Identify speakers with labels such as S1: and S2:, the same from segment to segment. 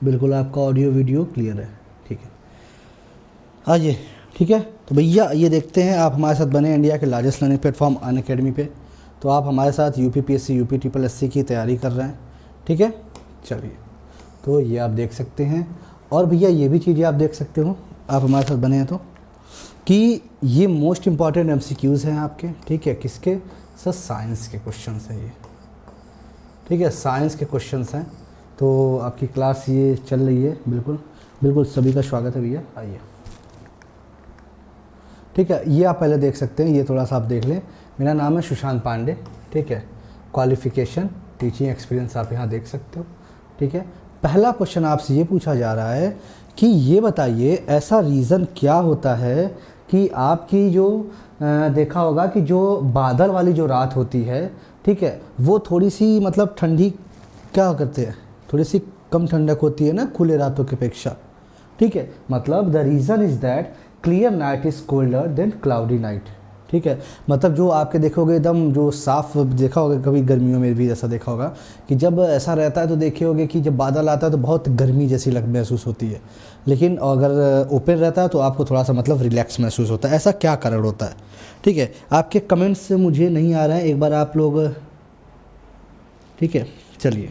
S1: बिल्कुल आपका audio video clear है, ठीक है। आइए, ठीक है। तो भैया ये देखते हैं, आप हमारे साथ बने इंडिया के लार्जेस्ट लर्निंग प्लेटफॉर्म अनअकैडमी पे। तो आप हमारे साथ यूपीपीएससी यूपी ट्रिपल एससी की तैयारी कर रहे हैं, ठीक है। चलिए, तो ये आप देख सकते हैं। और भैया ये भी चीज़ें आप देख सकते हो, आप हमारे साथ बने हैं तो, कि ये मोस्ट इम्पॉर्टेंट एमसीक्यूज़ हैं आपके, ठीक है। किसके सर? साइंस के क्वेश्चंस हैं ये, ठीक है। साइंस के क्वेश्चंस हैं। तो आपकी क्लास ये चल रही है, बिल्कुल बिल्कुल सभी का स्वागत है भैया, आइए, ठीक है। ये आप पहले देख सकते हैं, ये थोड़ा सा आप देख लें। मेरा नाम है सुशांत पांडे, ठीक है। क्वालिफ़िकेशन, टीचिंग एक्सपीरियंस आप यहाँ देख सकते हो, ठीक है। पहला क्वेश्चन आपसे ये पूछा जा रहा है कि ये बताइए ऐसा रीज़न क्या होता है कि आपकी जो देखा होगा कि जो बादल वाली जो रात होती है, ठीक है, वो थोड़ी सी मतलब ठंडी क्या करते हैं, थोड़ी सी कम ठंडक होती है ना खुले रातों की अपेक्षा, ठीक है। मतलब the reason is that clear night is colder than cloudy night, ठीक है। मतलब जो आपके देखोगे एकदम जो साफ देखा होगा, कभी गर्मियों में भी ऐसा देखा होगा कि जब ऐसा रहता है तो देखे होगे कि जब बादल आता है तो बहुत गर्मी जैसी महसूस होती है, लेकिन अगर ओपन रहता है तो आपको थोड़ा सा मतलब रिलैक्स महसूस होता है। ऐसा क्या कारण होता है, ठीक है। आपके कमेंट्स मुझे नहीं आ रहे हैं, एक बार आप लोग, ठीक है। चलिए,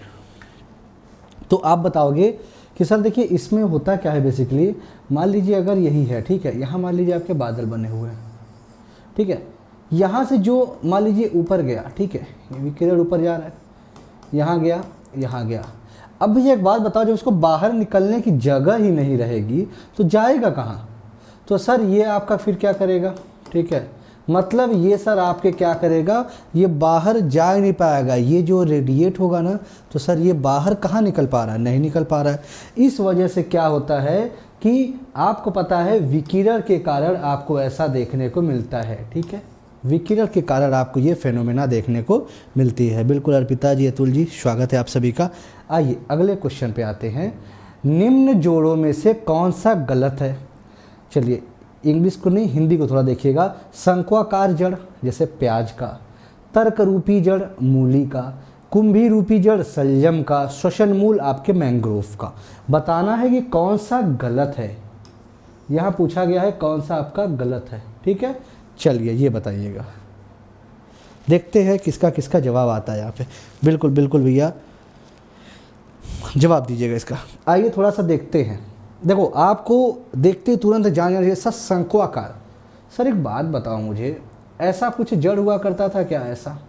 S1: तो आप बताओगे कि सर देखिए इसमें होता क्या है बेसिकली। मान लीजिए अगर यही है, ठीक है, यहाँ मान लीजिए आपके बादल बने हुए हैं, ठीक है। यहाँ से जो मान लीजिए ऊपर गया, ठीक है, ये भी किरण ऊपर जा रहा है, यहाँ गया, यहाँ गया। अब भैया एक बात बताओ, जब उसको बाहर निकलने की जगह ही नहीं रहेगी तो जाएगा कहाँ? तो सर ये आपका फिर क्या करेगा, ठीक है। मतलब ये सर आपके क्या करेगा, ये बाहर जा ही नहीं पाएगा। ये जो रेडिएट होगा ना, तो सर ये बाहर कहाँ निकल पा रहा है? नहीं निकल पा रहा है। इस वजह से क्या होता है कि आपको पता है विकिरण के कारण आपको ऐसा देखने को मिलता है, ठीक है। विकिरण के कारण आपको ये फेनोमेना देखने को मिलती है। बिल्कुल अर्पिता जी, अतुल जी, स्वागत है आप सभी का। आइए अगले क्वेश्चन पे आते हैं। निम्न जोड़ों में से कौन सा गलत है? चलिए, इंग्लिश को नहीं हिंदी को थोड़ा देखिएगा। शंक्वाकार जड़ जैसे प्याज का, तर्क रूपी जड़ मूली का, कुंभी रूपी जड़ सलजम का, श्वसन मूल आपके मैंग्रोव का। बताना है कि कौन सा गलत है। यहाँ पूछा गया है कौन सा आपका गलत है, ठीक है। चलिए ये बताइएगा, देखते हैं किसका किसका जवाब आता है यहाँ पे। बिल्कुल बिल्कुल भैया जवाब दीजिएगा इसका। आइए थोड़ा सा देखते हैं। देखो आपको देखते ही तुरंत जान जाइए सर शंक्वाकार। सर एक बात बताओ मुझे, ऐसा कुछ जड़ हुआ करता था क्या ऐसा?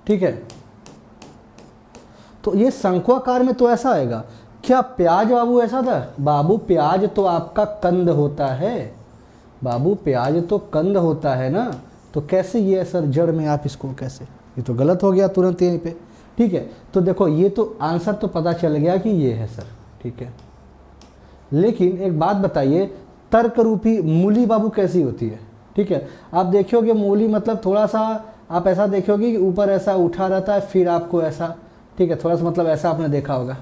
S1: ठीक है, तो ये शंक्वाकार में तो ऐसा आएगा। क्या प्याज बाबू ऐसा था? बाबू प्याज तो आपका कंद होता है, बाबू प्याज तो कंद होता है ना, तो कैसे ये सर जड़ में आप इसको कैसे? ये तो गलत हो गया तुरंत यहीं पे, ठीक है। तो देखो ये तो आंसर तो पता चल गया कि ये है सर, ठीक है। लेकिन एक बात बताइए, तर्क रूपी मूली बाबू कैसी होती है? ठीक है, आप देखोगे मूली मतलब थोड़ा सा आप ऐसा देखोगे कि ऊपर ऐसा उठा रहता है, फिर आपको ऐसा, ठीक है, थोड़ा सा मतलब ऐसा आपने देखा होगा,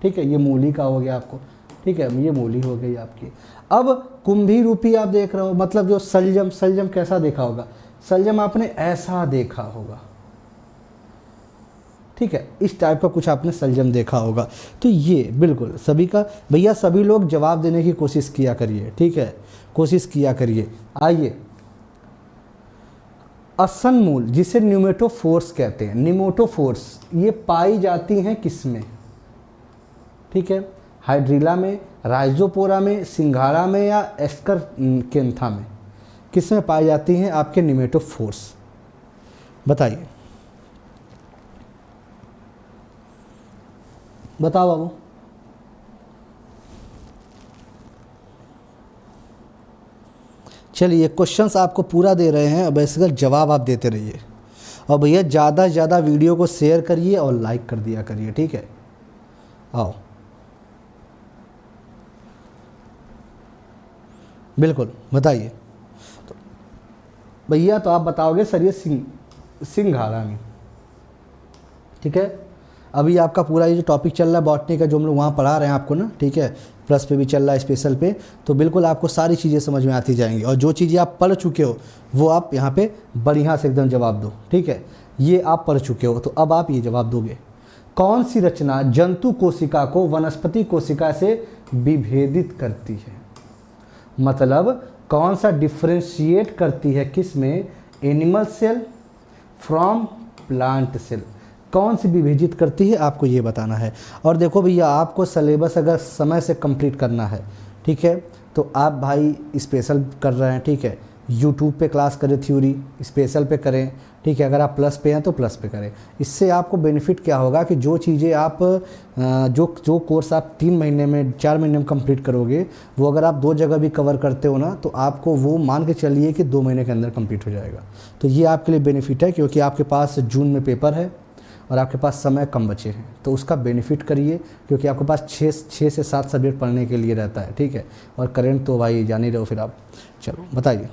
S1: ठीक है। ये मूली का हो गया आपको, ठीक है, ये मूली हो गई आपकी। अब कुंभी रूपी आप देख रहे हो, मतलब जो सलजम, सलजम कैसा देखा होगा? सलजम आपने ऐसा देखा होगा, ठीक है, इस टाइप का कुछ आपने सलजम देखा होगा। तो ये बिल्कुल सभी का भैया, सभी लोग जवाब देने की कोशिश किया करिए, ठीक है, कोशिश किया करिए। आइए, असन मूल जिसे न्यूमेटोफोर्स कहते हैं, निमोटोफोर्स, ये पाई जाती हैं किसमें? ठीक है, हाइड्रिला में, राइजोपोरा में, सिंघाड़ा में या एस्करकेंथा में? किसमें पाई जाती हैं आपके निमेटोफोर्स? बताइए, बताओ बाबू। चलिए क्वेश्चंस आपको पूरा दे रहे हैं, अब इसका जवाब आप देते रहिए। और भैया ज़्यादा से ज़्यादा वीडियो को शेयर करिए और लाइक कर दिया करिए, ठीक है। आओ, बिल्कुल बताइए। तो भैया तो आप बताओगे सर ये सिंघाड़ा में, ठीक है। अभी आपका पूरा ये जो टॉपिक चल रहा है बॉटनी का, जो हम लोग वहाँ पढ़ा रहे हैं आपको ना, ठीक है, प्लस पे भी चल रहा है, स्पेशल पे, तो बिल्कुल आपको सारी चीज़ें समझ में आती जाएंगी। और जो चीज़ें आप पढ़ चुके हो वो आप यहाँ पे बढ़िया से एकदम जवाब दो, ठीक है। ये आप पढ़ चुके हो तो अब आप ये जवाब दोगे। कौन सी रचना जंतु कोशिका को वनस्पति कोशिका से विभेदित करती है? मतलब कौन सा डिफ्रेंशिएट करती है, किस में, animal cell from plant cell, कौन सी विभेदित करती है, आपको ये बताना है। और देखो भैया, आपको सिलेबस अगर समय से कंप्लीट करना है, ठीक है, तो आप भाई स्पेशल कर रहे हैं, ठीक है, यूट्यूब पे क्लास करें, थ्योरी स्पेशल पे करें, ठीक है। अगर आप प्लस पे हैं तो प्लस पे करें। इससे आपको बेनिफिट क्या होगा कि जो चीज़ें आप जो कोर्स आप 3 महीने में 4 महीने में कंप्लीट करोगे, वो अगर आप 2 जगह भी कवर करते हो ना, तो आपको वो मान के चलिए कि 2 महीने के अंदर कंप्लीट हो जाएगा। तो ये आपके लिए बेनिफिट है, क्योंकि आपके पास जून में पेपर है और आपके पास समय कम बचे हैं, तो उसका बेनिफिट करिए, क्योंकि आपके पास 6 से 7 सब्जेक्ट पढ़ने के लिए रहता है, ठीक है। और करेंट तो भाई जान ही रहो फिर आप। चलो बताइए।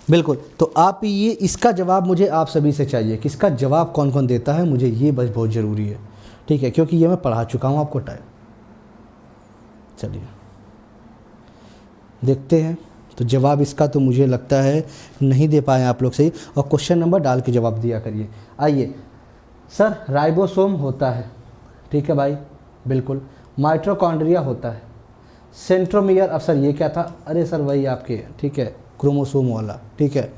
S1: बिल्कुल, तो आप ये इसका जवाब मुझे आप सभी से चाहिए कि इसका जवाब कौन कौन देता है, मुझे ये बस बहुत ज़रूरी है, ठीक है, क्योंकि ये मैं पढ़ा चुका हूँ आपको टाइम। चलिए देखते हैं। तो जवाब इसका तो मुझे लगता है नहीं दे पाए आप लोग सही, और क्वेश्चन नंबर डाल के जवाब दिया करिए। आइए सर, राइबोसोम होता है, ठीक है भाई, बिल्कुल। माइटोकॉन्ड्रिया होता है, सेंट्रोमियर, अब सर ये क्या था, अरे सर वही आपके, ठीक है, क्रोमोसोम वाला, ठीक है।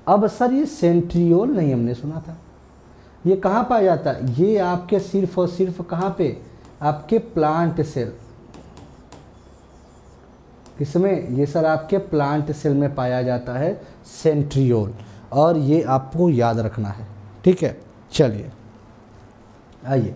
S1: अब सर ये सेंट्रियोल नहीं हमने सुना था, ये कहाँ पाया जाता है, ये आपके सिर्फ और सिर्फ कहाँ पे, आपके प्लांट सेल, किसमें, ये सर आपके प्लांट सेल में पाया जाता है सेंट्रियोल, और ये आपको याद रखना है, ठीक है। चलिए आइए,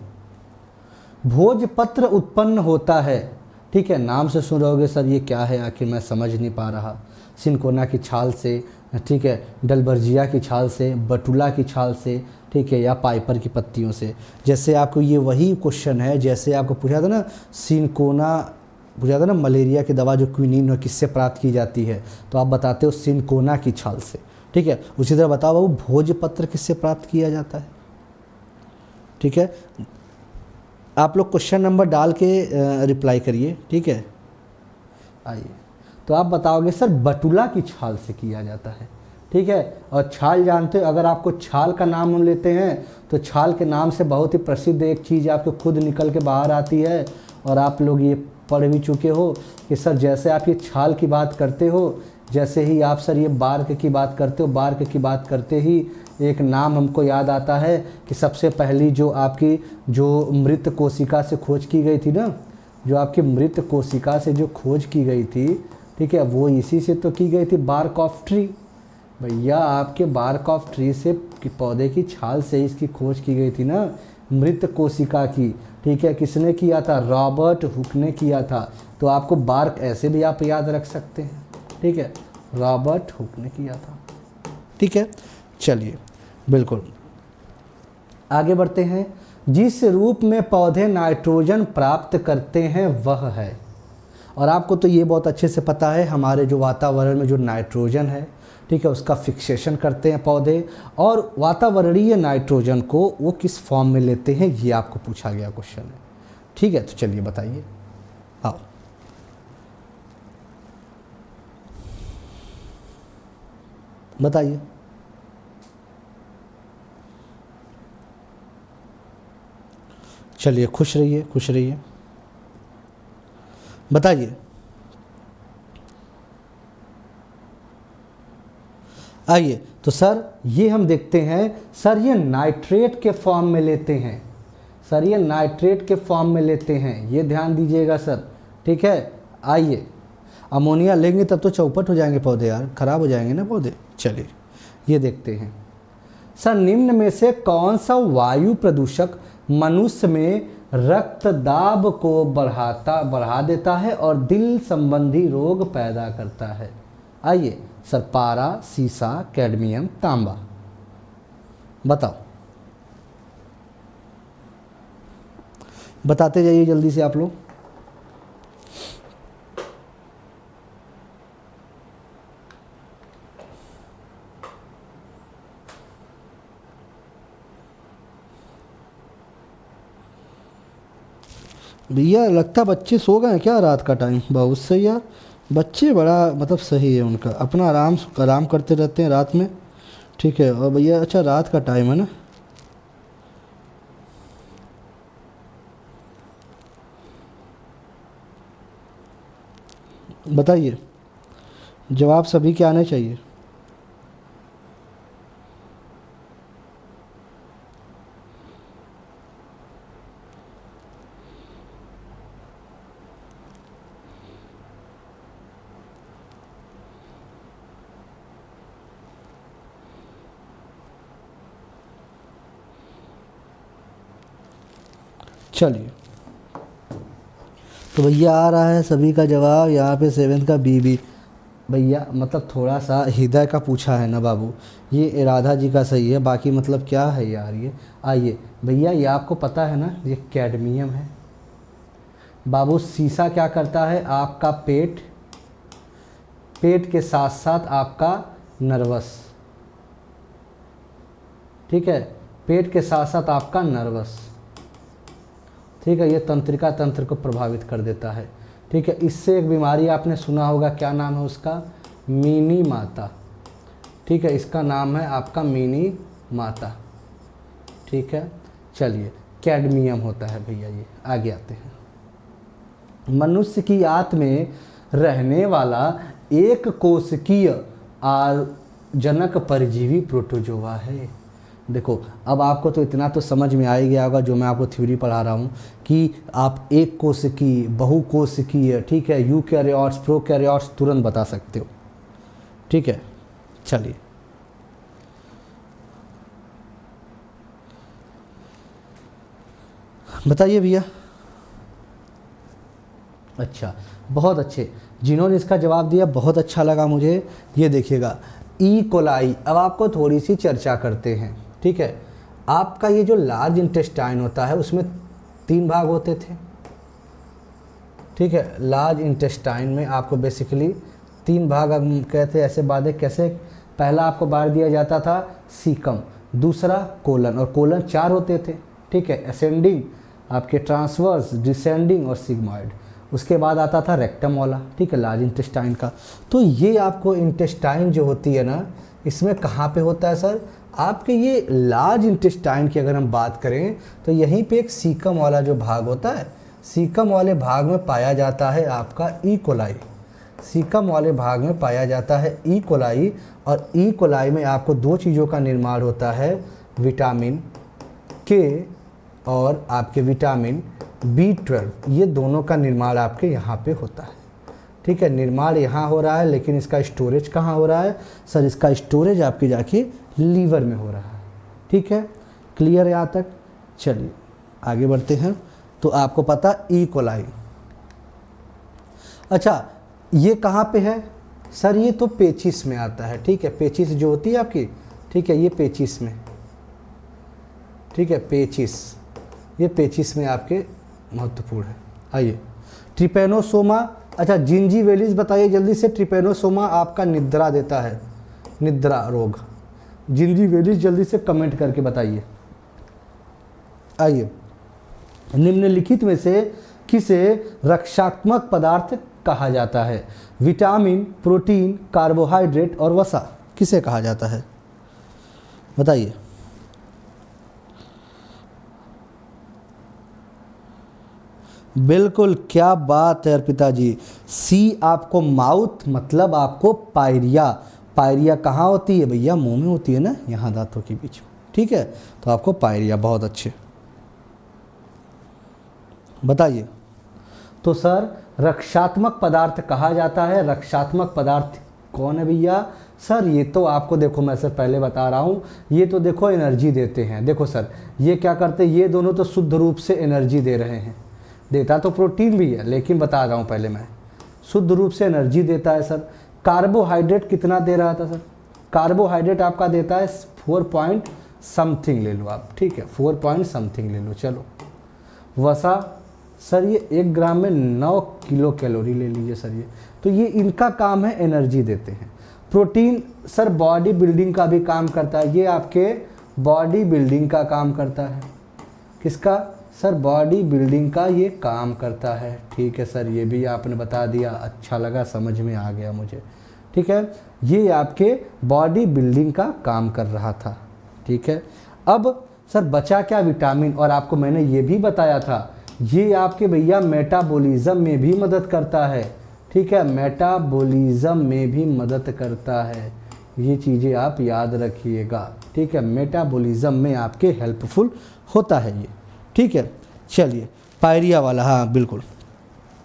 S1: भोजपत्र उत्पन्न होता है, ठीक है, नाम से सुन रहोगे सर ये क्या है, आखिर मैं समझ नहीं पा रहा। सिनकोना की छाल से, ठीक है, डलबर्जिया की छाल से, बटुला की छाल से, ठीक है, या पाइपर की पत्तियों से। जैसे आपको ये वही क्वेश्चन है जैसे आपको पूछा था ना, सिनकोना पूछा था ना, मलेरिया की दवा जो क्विनीन है किससे प्राप्त की जाती है, तो आप बताते हो सिनकोना की छाल से, ठीक है। उसी तरह बताओ बाबू, भोजपत्र किससे प्राप्त किया जाता है, ठीक है। आप लोग क्वेश्चन नंबर डाल के रिप्लाई करिए, ठीक है। आइए, तो आप बताओगे सर बटुला की छाल से किया जाता है, ठीक है। और छाल जानते हो, अगर आपको छाल का नाम हम लेते हैं तो छाल के नाम से बहुत ही प्रसिद्ध एक चीज़ आपको खुद निकल के बाहर आती है, और आप लोग ये पढ़ भी चुके हो कि सर जैसे आप ये छाल की बात करते हो, जैसे ही आप सर ये बार्क की बात करते हो, बार्क की बात करते ही एक नाम हमको याद आता है कि सबसे पहली जो आपकी जो मृत कोशिका से खोज की गई थी ना, जो आपकी मृत कोशिका से जो खोज की गई थी, ठीक है, वो इसी से तो की गई थी, बार्क ऑफ ट्री। भैया आपके बार्क ऑफ ट्री से पौधे की छाल से इसकी खोज की गई थी ना, मृत कोशिका की, ठीक है। किसने किया था, रॉबर्ट हुक ने किया था। तो आपको बार्क ऐसे भी आप याद रख सकते हैं, ठीक है, रॉबर्ट हुक ने किया था, ठीक है। चलिए बिल्कुल आगे बढ़ते हैं। जिस रूप में पौधे नाइट्रोजन प्राप्त करते हैं वह है, और आपको तो ये बहुत अच्छे से पता है, हमारे जो वातावरण में जो नाइट्रोजन है, ठीक है, उसका फिक्सेशन करते हैं पौधे, और वातावरणीय नाइट्रोजन को वो किस फॉर्म में लेते हैं, ये आपको पूछा गया क्वेश्चन है, ठीक है। तो चलिए बताइए, आओ बताइए। चलिए खुश रहिए, खुश रहिए, बताइए। आइए, तो सर ये हम देखते हैं, सर ये नाइट्रेट के फॉर्म में लेते हैं, सर ये नाइट्रेट के फॉर्म में लेते हैं, ये ध्यान दीजिएगा सर, ठीक है। आइए, अमोनिया लेंगे तब तो चौपट हो जाएंगे पौधे यार, खराब हो जाएंगे ना पौधे। चलिए ये देखते हैं, सर निम्न में से कौन सा वायु प्रदूषक मनुष्य में रक्त दाब को बढ़ा देता है और दिल संबंधी रोग पैदा करता है? आइए सर, पारा, सीसा, कैडमियम, तांबा, बताओ, बताते जाइए जल्दी से आप लोग। भैया लगता बच्चे सो गए हैं क्या रात का टाइम? बहुत सही यार, बच्चे बड़ा मतलब सही है उनका, अपना आराम आराम करते रहते हैं रात में। ठीक है। और भैया अच्छा रात का टाइम है ना? बताइए, जवाब सभी के आने चाहिए। चलिए, तो भैया आ रहा है सभी का जवाब यहाँ पे 7th का बी। भैया मतलब थोड़ा सा हृदय का पूछा है ना बाबू, ये राधा जी का सही है, बाकी मतलब क्या है यार ये। आइए भैया, ये आपको पता है ना, ये कैडमियम है बाबू। शीशा क्या करता है? आपका पेट, पेट के साथ साथ आपका नर्वस, ठीक है, पेट के साथ साथ आपका नर्वस, ठीक है, ये तंत्रिका तंत्र को प्रभावित कर देता है। ठीक है, इससे एक बीमारी आपने सुना होगा, क्या नाम है उसका? मिनी माता। ठीक है, इसका नाम है आपका मिनी माता। ठीक है, चलिए, कैडमियम होता है भैया ये। आगे आते हैं। मनुष्य की आंत में रहने वाला एक कोशिकीय आजनक परजीवी प्रोटोजोआ है। देखो, अब आपको तो इतना तो समझ में आ ही गया होगा जो मैं आपको थ्योरी पढ़ा रहा हूँ कि आप एक कोशिकीय, बहुकोशिकीय, ठीक है, यूकैरियोट्स, प्रोकैरियोट्स तुरंत बता सकते हो। ठीक है, चलिए, बताइए भैया। अच्छा, बहुत अच्छे, जिन्होंने इसका जवाब दिया बहुत अच्छा लगा मुझे। ये देखिएगा, ई कोलाई। अब आपको थोड़ी सी चर्चा करते हैं। ठीक है, आपका ये जो लार्ज इंटेस्टाइन होता है उसमें 3 भाग होते थे। ठीक है, लार्ज इंटेस्टाइन में आपको बेसिकली 3 भाग हम कहते हैं, ऐसे बातें कैसे? पहला आपको बार दिया जाता था सीकम, दूसरा कोलन, और कोलन 4 होते थे। ठीक है, असेंडिंग, आपके ट्रांसवर्स, डिसेंडिंग और सिग्मॉइड। उसके बाद आता था रेक्टम वाला, ठीक है, लार्ज इंटेस्टाइन का। तो ये आपको इंटेस्टाइन जो होती है ना, इसमें कहाँ पे होता है सर? आपके ये लार्ज इंटेस्टाइन की अगर हम बात करें तो यहीं पे एक सीकम वाला जो भाग होता है, सीकम वाले भाग में पाया जाता है आपका ई कोलाई। सीकम वाले भाग में पाया जाता है ई कोलाई, और ई कोलाई में आपको 2 चीज़ों का निर्माण होता है, विटामिन के और आपके विटामिन B12, ये दोनों का निर्माण आपके यहाँ पे होता है। ठीक है, निर्माण यहाँ हो रहा है, लेकिन इसका स्टोरेज कहाँ हो रहा है सर? इसका स्टोरेज आपके जाके लीवर में हो रहा है। ठीक है, क्लियर है यहाँ तक? चलिए आगे बढ़ते हैं। तो आपको पता ई कोलाई। अच्छा, ये कहाँ पे है सर? ये तो पेचिस में आता है। ठीक है, पेचिस जो होती है आपकी, ठीक है, ये पेचिस में, ठीक है, पेचिस, ये पेचिस में आपके महत्वपूर्ण है। आइए, ट्रिपेनोसोमा। अच्छा, जिंजीवेलिस बताइए जल्दी से। ट्रिपेनोसोमा आपका निद्रा देता है, निद्रा रोग। जिंजीवेलिस जल्दी से कमेंट करके बताइए। आइए, निम्नलिखित में से किसे रक्षात्मक पदार्थ कहा जाता है? विटामिन, प्रोटीन, कार्बोहाइड्रेट और वसा, किसे कहा जाता है? बताइए। बिल्कुल, क्या बात है अर्पिता जी। सी आपको माउथ, मतलब आपको पायरिया। पायरिया कहाँ होती है भैया? मुंह में होती है ना, यहाँ दांतों के बीच में। ठीक है, तो आपको पायरिया। बहुत अच्छे, बताइए। तो सर रक्षात्मक पदार्थ कहा जाता है। रक्षात्मक पदार्थ कौन है भैया? सर ये तो आपको देखो, मैं सर पहले बता रहा हूँ, ये तो देखो एनर्जी देते हैं। देखो सर, ये क्या करते हैं? ये दोनों तो शुद्ध रूप से एनर्जी दे रहे हैं। देता तो प्रोटीन भी है, लेकिन बता रहा हूँ पहले मैं, शुद्ध रूप से एनर्जी देता है सर। कार्बोहाइड्रेट कितना दे रहा था सर? कार्बोहाइड्रेट आपका देता है 4 पॉइंट समथिंग ले लो आप। ठीक है, 4 पॉइंट समथिंग ले लो। चलो, वसा सर ये 1 ग्राम में 9 किलो कैलोरी ले लीजिए सर ये। तो ये इनका काम है, एनर्जी देते हैं। प्रोटीन सर बॉडी बिल्डिंग का भी काम करता है। ये आपके बॉडी बिल्डिंग का काम करता है। किसका? सर बॉडी बिल्डिंग का ये काम करता है। ठीक है सर, ये भी आपने बता दिया, अच्छा लगा, समझ में आ गया मुझे। ठीक है, ये आपके बॉडी बिल्डिंग का काम कर रहा था। ठीक है, अब सर बचा क्या, विटामिन। और आपको मैंने ये भी बताया था ये आपके भैया मेटाबॉलिज्म में भी मदद करता है। ठीक है, मेटाबॉलिज्म में भी मदद करता है, ये चीज़ें आप याद रखिएगा। ठीक है, मेटाबॉलिज्म में आपके हेल्पफुल होता है ये। ठीक है, चलिए पायरिया वाला, हाँ बिल्कुल,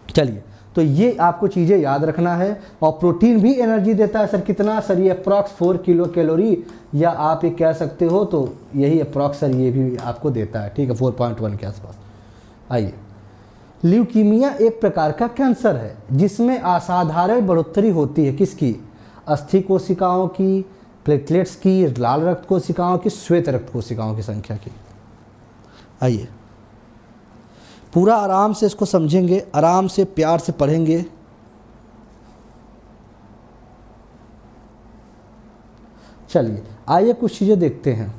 S1: चलिए तो ये आपको चीज़ें याद रखना है। और प्रोटीन भी एनर्जी देता है सर, कितना सर, ये अप्रॉक्स 4 किलो कैलोरी, या आप ये कह सकते हो तो यही अप्रॉक्स सर ये भी आपको देता है। ठीक है, 4.1 के आसपास। आइए, ल्यूकीमिया एक प्रकार का कैंसर है जिसमें असाधारण बढ़ोतरी होती है, किसकी, अस्थि कोशिकाओं की, प्लेटलेट्स की, लाल रक्त कोशिकाओं की, श्वेत रक्त कोशिकाओं की संख्या की। आइए पूरा आराम से इसको समझेंगे, आराम से प्यार से पढ़ेंगे। चलिए आइए कुछ चीज़ें देखते हैं।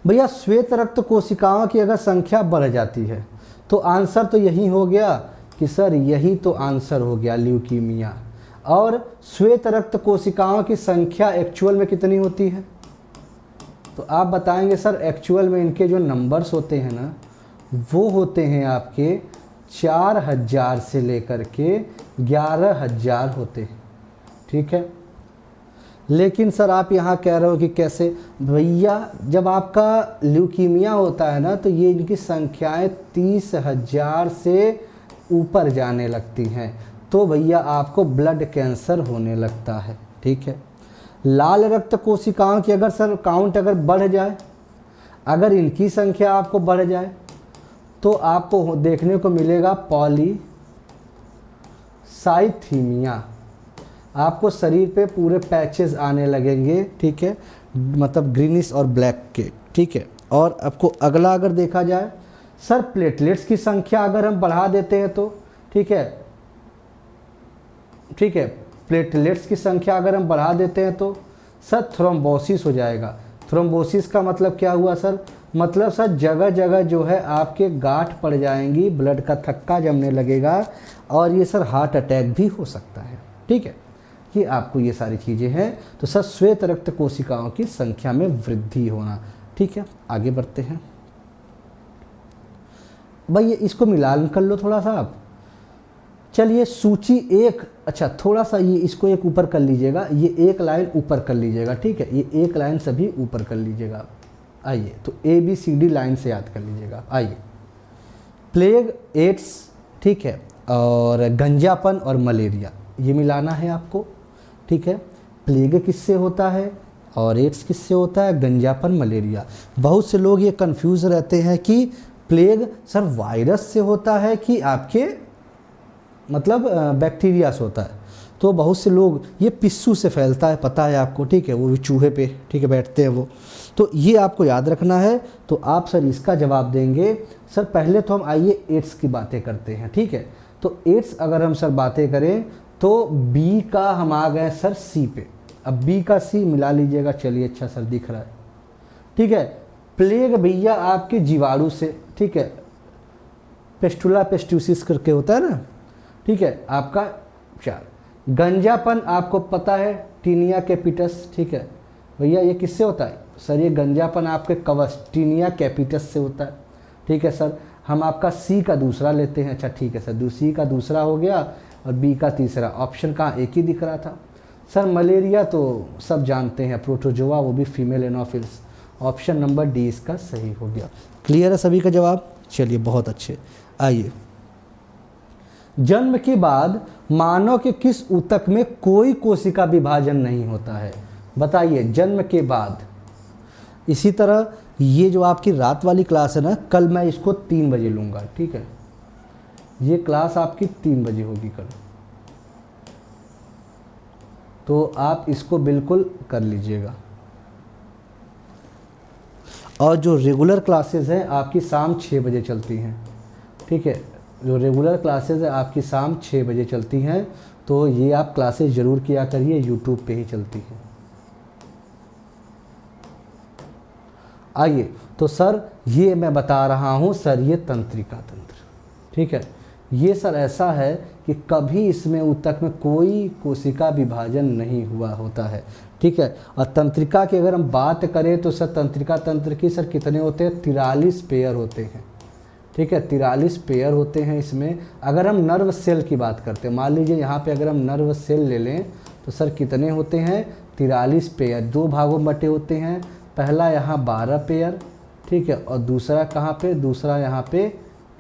S1: भैया श्वेत रक्त कोशिकाओं की अगर संख्या बढ़ जाती है तो आंसर तो यही हो गया कि सर यही तो आंसर हो गया, ल्यूकीमिया। और श्वेत रक्त कोशिकाओं की संख्या एक्चुअल में कितनी होती है, तो आप बताएंगे सर एक्चुअल में इनके जो नंबर्स होते हैं ना वो होते हैं आपके 4000 से लेकर के 11000 होते हैं। ठीक है, लेकिन सर आप यहाँ कह रहे हो कि कैसे, भैया जब आपका ल्यूकीमिया होता है ना तो ये इनकी संख्याएं 30,000 से ऊपर जाने लगती हैं, तो भैया आपको ब्लड कैंसर होने लगता है। ठीक है, लाल रक्त कोशिकाओं की अगर सर काउंट अगर बढ़ जाए, अगर इनकी संख्या आपको बढ़ जाए तो आपको देखने को मिलेगा पॉलीसाइथीमिया, आपको शरीर पे पूरे पैचेस आने लगेंगे। ठीक है, मतलब ग्रीनिश और ब्लैक के। ठीक है, और आपको अगला अगर देखा जाए सर प्लेटलेट्स की संख्या अगर हम बढ़ा देते हैं तो, ठीक है, ठीक है, प्लेटलेट्स की संख्या अगर हम बढ़ा देते हैं तो सर थ्रोम्बोसिस हो जाएगा। थ्रोम्बोसिस का मतलब क्या हुआ सर, मतलब सर जगह जगह जो है आपके गांठ पड़ जाएंगी, ब्लड का थक्का जमने लगेगा, और ये सर हार्ट अटैक भी हो सकता है। ठीक है, कि आपको ये सारी चीज़ें हैं। तो सर श्वेत रक्त कोशिकाओं की संख्या में वृद्धि होना। ठीक है, आगे बढ़ते हैं। भाई ये इसको मिलान कर लो थोड़ा सा आप। चलिए सूची एक, अच्छा थोड़ा सा ये इसको एक ऊपर कर लीजिएगा, ये एक लाइन ऊपर कर लीजिएगा। ठीक है, ये एक लाइन सभी ऊपर कर लीजिएगा। आइए तो ABCD लाइन से याद कर लीजिएगा। आइए, प्लेग, एड्स, ठीक है, और गंजापन और मलेरिया, ये मिलाना है आपको। ठीक है, प्लेग किससे होता है और एड्स किससे होता है, गंजापन, मलेरिया। बहुत से लोग ये कंफ्यूज रहते हैं कि प्लेग सर वायरस से होता है कि आपके मतलब बैक्टीरिया से होता है। तो बहुत से लोग, ये पिस्सू से फैलता है, पता है आपको। ठीक है, वो भी चूहे पे, ठीक है, बैठते हैं वो, तो ये आपको याद रखना है। तो आप सर इसका जवाब देंगे सर, पहले तो हम आइए एड्स की बातें करते हैं। ठीक है, तो एड्स अगर हम सर बातें करें तो B का हम आ गए सर C पे। अब B का C मिला लीजिएगा। चलिए अच्छा सर दिख रहा है। ठीक है, प्लेग भैया आपके जीवाणु से, ठीक है, पेस्टुला पेस्ट्यूसिस करके होता है ना। ठीक है, आपका 4। गंजापन आपको पता है, टीनिया कैपिटस। ठीक है भैया, ये किससे होता है सर, ये गंजापन आपके कवच टीनिया कैपिटस से होता है। ठीक है सर, हम आपका C का दूसरा लेते हैं। अच्छा ठीक है सर, C का दूसरा हो गया और B का तीसरा। ऑप्शन कहाँ, एक ही दिख रहा था सर। मलेरिया तो सब जानते हैं, प्रोटोजोआ, वो भी female Anopheles. Option number D इसका सही हो गया। क्लियर है सभी का जवाब। चलिए बहुत अच्छे। आइए, जन्म के बाद मानव के किस ऊतक में कोई कोशिका विभाजन नहीं होता है, बताइए। जन्म के बाद। इसी तरह ये जो आपकी रात वाली क्लास है ना, कल मैं इसको 3 बजे लूँगा। ठीक है, ये क्लास आपकी 3 बजे होगी कल, तो आप इसको बिल्कुल कर लीजिएगा। और जो रेगुलर क्लासेस हैं आपकी शाम 6 बजे चलती हैं। ठीक है, जो रेगुलर क्लासेस है आपकी शाम 6 बजे चलती हैं, तो ये आप क्लासेस ज़रूर किया करिए, यूट्यूब पे ही चलती हैं। आइए, तो सर ये मैं बता रहा हूँ सर, ये तंत्रिका तंत्र, ठीक है। ये सर ऐसा है कि कभी इसमें ऊतक में कोई कोशिका विभाजन नहीं हुआ होता है, ठीक है। और तंत्रिका की अगर हम बात करें तो सर तंत्रिका तंत्र की सर कितने होते हैं, 43 पेयर होते हैं, ठीक है। 43 पेयर होते हैं इसमें। अगर हम नर्व सेल की बात करते हैं, मान लीजिए यहाँ पे अगर हम नर्व सेल ले लें तो सर कितने होते हैं, 43 पेयर, दो भागों में बटे होते हैं। पहला यहाँ 12 पेयर, ठीक है, और दूसरा कहाँ पे, दूसरा यहाँ पे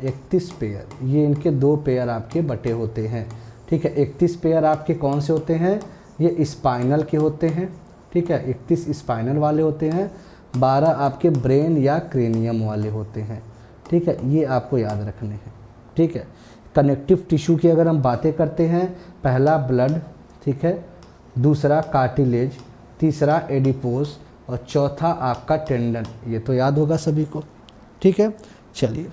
S1: 31 पेयर। ये इनके दो पेयर आपके बटे होते हैं, ठीक है। 31 पेयर आपके कौन से होते हैं, ये स्पाइनल के होते हैं, ठीक है। 31 स्पाइनल वाले होते हैं, 12 आपके ब्रेन या क्रेनियम वाले होते हैं, ठीक है। ये आपको याद रखने हैं, ठीक है। कनेक्टिव टिश्यू की अगर हम बातें करते हैं, पहला ब्लड, ठीक है, दूसरा कार्टिलेज, तीसरा एडिपोस और चौथा आपका टेंडन। ये तो याद होगा सभी को, ठीक है। चलिए,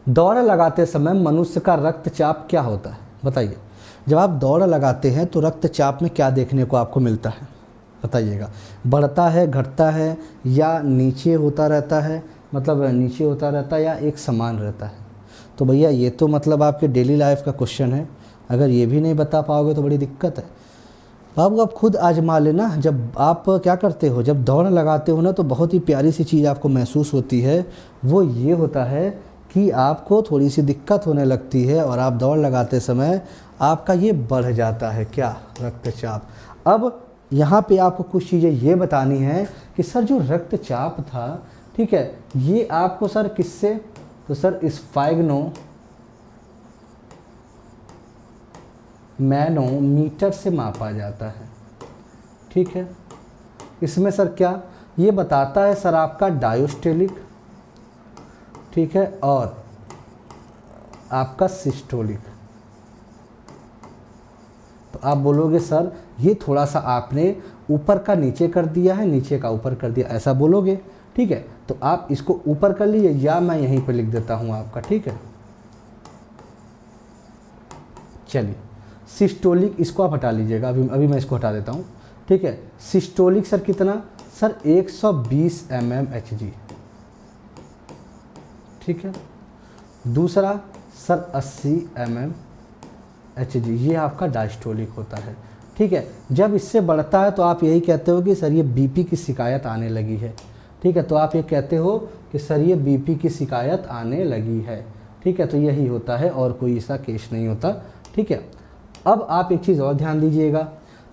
S1: दौड़ लगाते समय मनुष्य का रक्तचाप क्या होता है, बताइए। जब आप दौड़ लगाते हैं तो रक्तचाप में क्या देखने को आपको मिलता है, बताइएगा। बढ़ता है, घटता है, या नीचे होता रहता है, मतलब नीचे होता रहता है, या एक समान रहता है। तो भैया ये तो मतलब आपके डेली लाइफ का क्वेश्चन है, अगर ये भी नहीं बता पाओगे तो बड़ी दिक्कत है। बाबू आप खुद आजमा लेना। जब आप क्या करते हो, जब दौड़ लगाते हो ना, तो बहुत ही प्यारी सी चीज़ आपको महसूस होती है। वो ये होता है कि आपको थोड़ी सी दिक्कत होने लगती है और आप दौड़ लगाते समय आपका ये बढ़ जाता है, क्या, रक्तचाप। अब यहाँ पे आपको कुछ चीज़ें ये बतानी है कि सर जो रक्तचाप था, ठीक है, ये आपको सर किससे, तो सर स्फैग्नो मैनोमीटर से मापा जाता है, ठीक है। इसमें सर क्या ये बताता है, सर आपका डायोस्टेलिक, ठीक है, और आपका सिस्टोलिक। तो आप बोलोगे सर ये थोड़ा सा आपने ऊपर का नीचे कर दिया है, नीचे का ऊपर कर दिया, ऐसा बोलोगे, ठीक है। तो आप इसको ऊपर कर लीजिए, या मैं यहीं पर लिख देता हूं आपका, ठीक है। चलिए, सिस्टोलिक इसको आप हटा लीजिएगा, अभी मैं इसको हटा देता हूँ, ठीक है। सिस्टोलिक सर कितना, सर 120 mmHg, ठीक है। दूसरा सर 80 mmHg, ये आपका डायस्टोलिक होता है, ठीक है। जब इससे बढ़ता है तो आप यही कहते हो कि सर ये बीपी की शिकायत आने लगी है, ठीक है। तो आप ये कहते हो कि सर ये बीपी की शिकायत आने लगी है, ठीक है। तो यही होता है और कोई ऐसा केस नहीं होता, ठीक है। अब आप एक चीज़ और ध्यान दीजिएगा,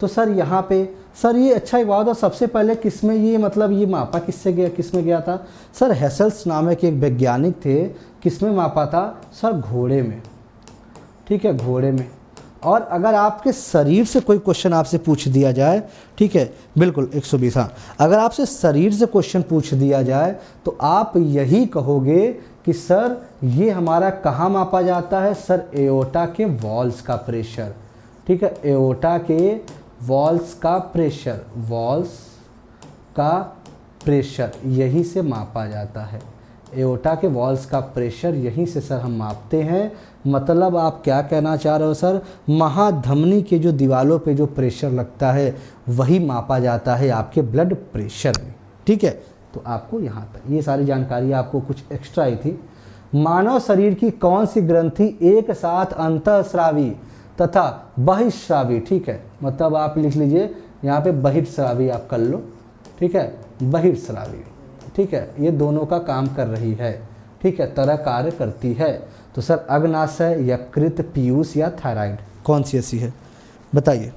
S1: तो सर यहाँ पे सर ये अच्छा ही बात है, सबसे पहले किसमें ये मतलब ये मापा किससे गया, किसमें गया था, सर हेसल्स नामक एक वैज्ञानिक थे, किसमें मापा था, सर घोड़े में, ठीक है, घोड़े में। और अगर आपके शरीर से कोई क्वेश्चन आपसे पूछ दिया जाए, ठीक है, बिल्कुल 120, हाँ, अगर आपसे शरीर से क्वेश्चन पूछ दिया जाए तो आप यही कहोगे कि सर ये हमारा कहाँ मापा जाता है, सर एओर्टा के वॉल्स का प्रेशर, ठीक है, एओर्टा के वॉल्स का प्रेशर, वॉल्स का प्रेशर यहीं से मापा जाता है। एओर्टा के वॉल्स का प्रेशर यहीं से सर हम मापते हैं। मतलब आप क्या कहना चाह रहे हो सर, महाधमनी के जो दीवालों पे जो प्रेशर लगता है वही मापा जाता है आपके ब्लड प्रेशर में, ठीक है। तो आपको यहाँ तक ये सारी जानकारी आपको कुछ एक्स्ट्रा ही थी। मानव शरीर की कौन सी ग्रंथि एक साथ अंतःस्रावी तथा बहिःस्रावी, ठीक है, मतलब आप लिख लीजिए यहाँ पे बहिःस्रावी आप कर लो, ठीक है, बहिःस्रावी, ठीक है, ये दोनों का काम कर रही है, ठीक है, तरह कार्य करती है। तो सर अग्नाशय, यकृत, पीयूष या थायराइड, कौन सी ऐसी है, बताइए।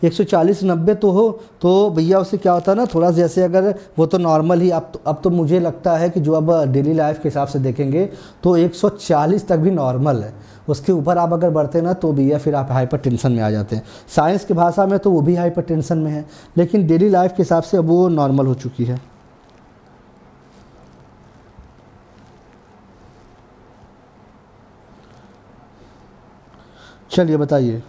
S1: 140/90 तो हो तो भैया उससे क्या होता है ना, थोड़ा जैसे अगर वो तो नॉर्मल ही, अब तो मुझे लगता है कि जो अब डेली लाइफ के हिसाब से देखेंगे तो 140 तक भी नॉर्मल है। उसके ऊपर आप अगर बढ़ते ना तो भैया फिर आप हाइपर टेंशन में आ जाते हैं। साइंस की भाषा में तो वो भी हाइपर टेंशन में है, लेकिन डेली लाइफ के हिसाब से अब वो नॉर्मल हो चुकी है। चलिए बताइए।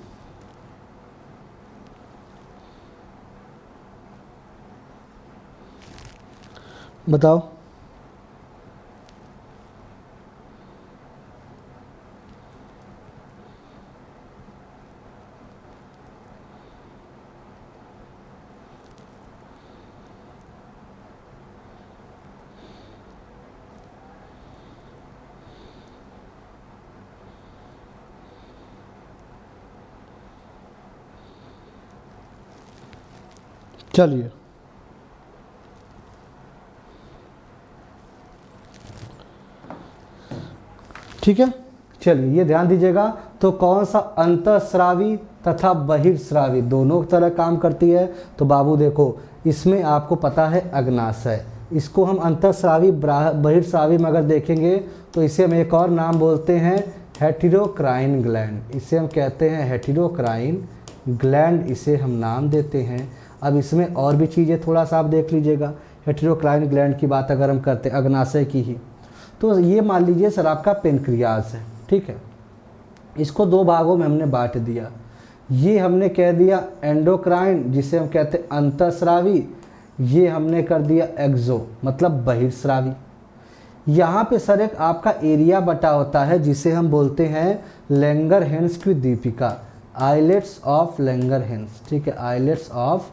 S1: बताओ। चलिए ठीक है, चलिए ये ध्यान दीजिएगा। तो कौन सा अंतःस्रावी तथा बहिर्स्रावी दोनों तरह काम करती है? तो बाबू देखो, इसमें आपको पता है अग्नाशय, इसको हम अंतःस्रावी बहिर्स्रावी में अगर देखेंगे तो इसे हम एक और नाम बोलते हैं हेटेरोक्राइन ग्लैंड। इसे हम कहते हैं हेटेरोक्राइन ग्लैंड, इसे हम नाम देते हैं। अब इसमें और भी चीज़ें थोड़ा सा आप देख लीजिएगा। हेटेरोक्राइन ग्लैंड की बात अगर हम करते हैं अग्नाशय की ही, तो ये मान लीजिए सर आपका पेनक्रियाज है, ठीक है। इसको दो भागों में हमने बांट दिया। ये हमने कह दिया एंडोक्राइन, जिसे हम कहते हैं अंतःस्रावी, ये हमने कर दिया एक्सो मतलब बहिर्स्रावी। यहाँ पे सर एक आपका एरिया बटा होता है जिसे हम बोलते हैं लैंगरहैंस की दीपिका, आइलेट्स ऑफ लैंगरहैंस, ठीक है, आइलेट्स ऑफ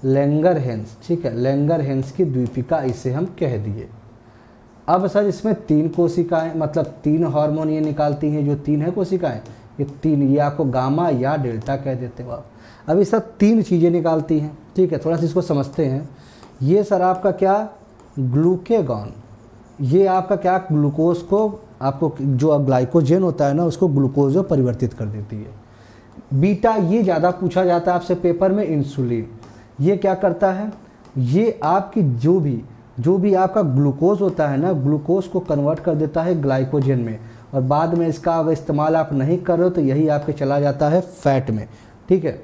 S1: लैंगरहैंस, ठीक है, लैंगरहैंस की द्वीपिका इसे हम कह दिए। अब सर इसमें 3 कोशिकाएं मतलब 3 हार्मोन ये निकालती हैं, जो 3 है कोशिकाएं, ये 3, ये आपको गामा या डेल्टा कह देते हो आप। अभी सर 3 चीज़ें निकालती हैं, ठीक है, थोड़ा सा इसको समझते हैं। ये सर आपका क्या ग्लूकेगॉन, ये आपका क्या ग्लूकोज को आपको जो ग्लाइकोजन होता है ना उसको ग्लूकोज में परिवर्तित कर देती है। बीटा ये ज़्यादा पूछा जाता है आपसे पेपर में, इंसुलिन, ये क्या करता है, ये आपकी जो भी आपका ग्लूकोज होता है ना, ग्लूकोज को कन्वर्ट कर देता है ग्लाइकोजन में, और बाद में इसका अगर इस्तेमाल आप नहीं कर रहे हो तो यही आपके चला जाता है फैट में, ठीक है।